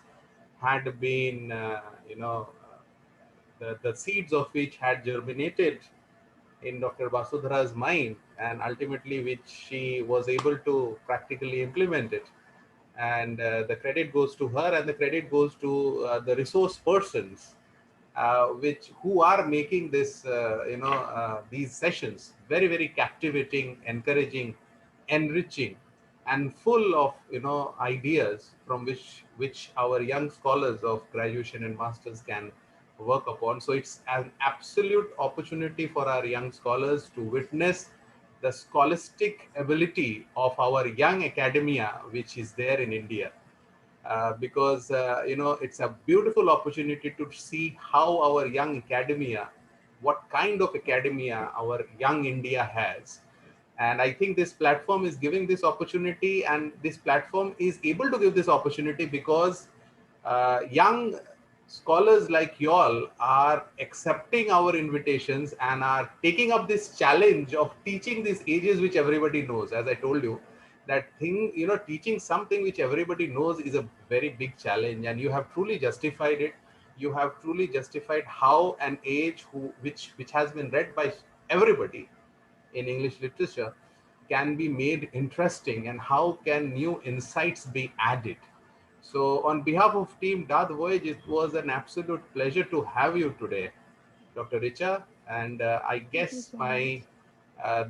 [SPEAKER 3] had been, the seeds of which had germinated in Dr. Basudhara's mind, and ultimately which she was able to practically implement it. And the credit goes to her, and the credit goes to the resource persons, which who are making this, these sessions very, very captivating, encouraging, enriching, and full of ideas from which our young scholars of graduation and masters can work upon. So it's an absolute opportunity for our young scholars to witness the scholastic ability of our young academia, which is there in India. Because it's a beautiful opportunity to see how our young academia, what kind of academia our young India has. And I think this platform is giving this opportunity, and this platform is able to give this opportunity because young scholars like you all are accepting our invitations and are taking up this challenge of teaching these ages which everybody knows. As I told you, that thing, teaching something which everybody knows is a very big challenge, and you have truly justified it. You have truly justified how an age which has been read by everybody in English literature can be made interesting, and how can new insights be added. So, on behalf of Team DAATH Voyage, it was an absolute pleasure to have you today, Dr. Richa. And I
[SPEAKER 2] Thank you
[SPEAKER 3] guess
[SPEAKER 2] so much.
[SPEAKER 3] my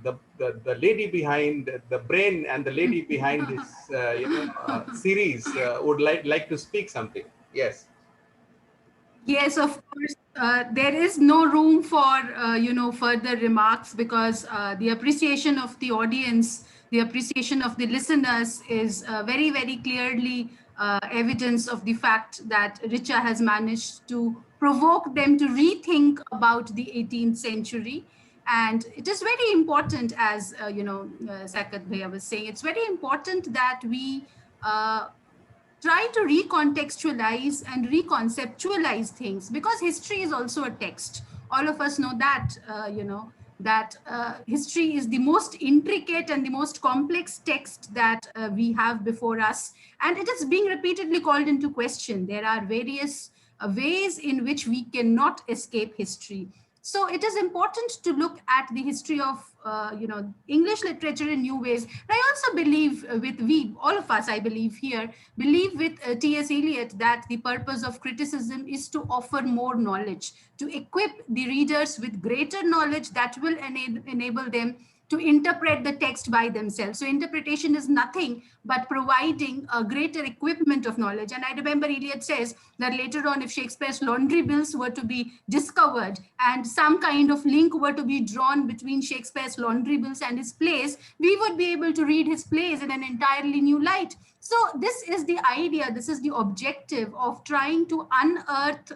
[SPEAKER 3] the lady behind the brain and the lady behind this series would like to speak something. Yes.
[SPEAKER 1] Yes, of course. There is no room for further remarks, because the appreciation of the audience, the appreciation of the listeners is very, very clearly evidence of the fact that Richa has managed to provoke them to rethink about the 18th century. And it is very important, as Sakat Bhaiya was saying, it's very important that we try to recontextualize and reconceptualize things, because history is also a text. All of us know that that history is the most intricate and the most complex text that we have before us, and it is being repeatedly called into question. There are various ways in which we cannot escape history. So it is important to look at the history of English literature in new ways. I also believe we all of us, I believe here, believe with T.S. Eliot that the purpose of criticism is to offer more knowledge, to equip the readers with greater knowledge that will enable them to interpret the text by themselves. So interpretation is nothing but providing a greater equipment of knowledge. And I remember Eliot says that later on, if Shakespeare's laundry bills were to be discovered and some kind of link were to be drawn between Shakespeare's laundry bills and his plays, we would be able to read his plays in an entirely new light. So this is the idea, this is the objective of trying to unearth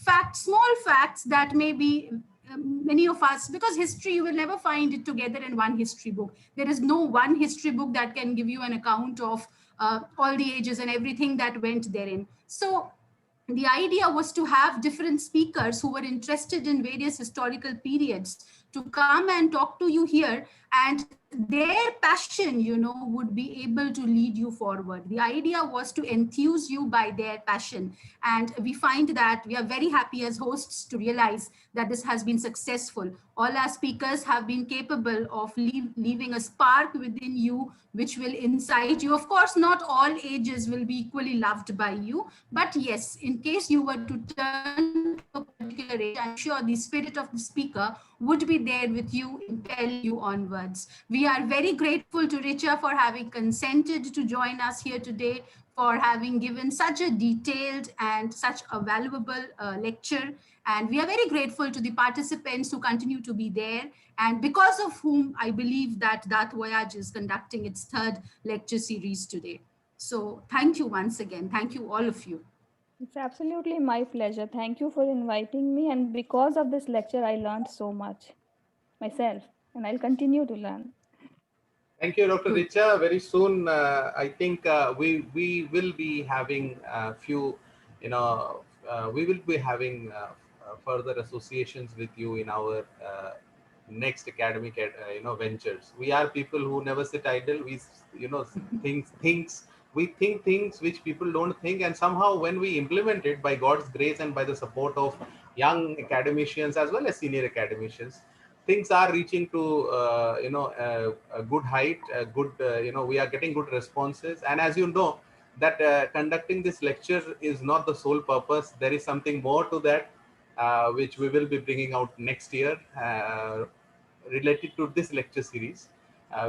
[SPEAKER 1] facts, small facts that may be many of us, because history, you will never find it together in one history book. There is no one history book that can give you an account of all the ages and everything that went therein. So the idea was to have different speakers who were interested in various historical periods to come and talk to you here, and their passion would be able to lead you forward. The idea was to enthuse you by their passion, and we find that we are very happy as hosts to realize that this has been successful. All our speakers have been capable of leaving a spark within you, which will incite you. Of course, not all ages will be equally loved by you, but yes, in case you were to turn to a particular age, I'm sure the spirit of the speaker would be there with you, impelling you onwards. We are very grateful to Richa for having consented to join us here today, for having given such a detailed and such a valuable lecture. And we are very grateful to the participants who continue to be there, and because of whom I believe that DAATH Voyage is conducting its third lecture series today. So thank you once again. Thank you, all of you.
[SPEAKER 2] It's absolutely my pleasure. Thank you for inviting me. And because of this lecture, I learned so much myself, and I'll continue to learn.
[SPEAKER 3] Thank you, Dr.
[SPEAKER 1] Good.
[SPEAKER 3] Richa. Very soon, I think we will be having a few, we will be having further associations with you in our next academic, ventures. We are people who never sit idle. We, we think things which people don't think, and somehow when we implement it by God's grace and by the support of young academicians as well as senior academicians, things are reaching to a good height, a good we are getting good responses. And as you know that conducting this lecture is not the sole purpose. There is something more to that, which we will be bringing out next year, related to this lecture series,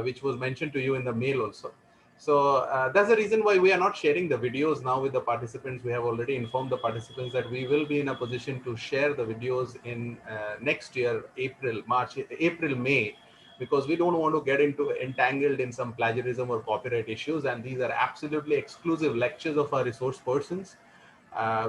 [SPEAKER 3] which was mentioned to you in the mail also. So that's the reason why we are not sharing the videos now with the participants. We have already informed the participants that we will be in a position to share the videos in next year, April, May, because we don't want to get into entangled in some plagiarism or copyright issues. And these are absolutely exclusive lectures of our resource persons,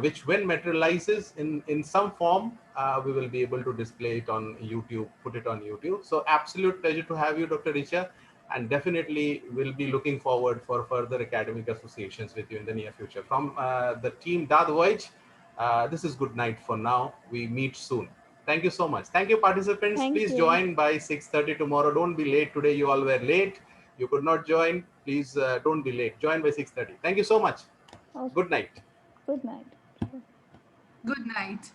[SPEAKER 3] which when materializes in some form, we will be able to display it on YouTube, put it on YouTube. So absolute pleasure to have you, Dr. Richa, and definitely will be looking forward for further academic associations with you in the near future. From the team DAATH Voyage, this is good night for now. We meet soon. Thank you so much. Thank you, participants.
[SPEAKER 2] Thank
[SPEAKER 3] Please
[SPEAKER 2] you.
[SPEAKER 3] join by 6:30 tomorrow. Don't be late today. You all were late. You could not join. Please don't be late. Join by 6:30. Thank you so much.
[SPEAKER 2] Okay.
[SPEAKER 3] Good night.
[SPEAKER 2] Good night.
[SPEAKER 1] Good night.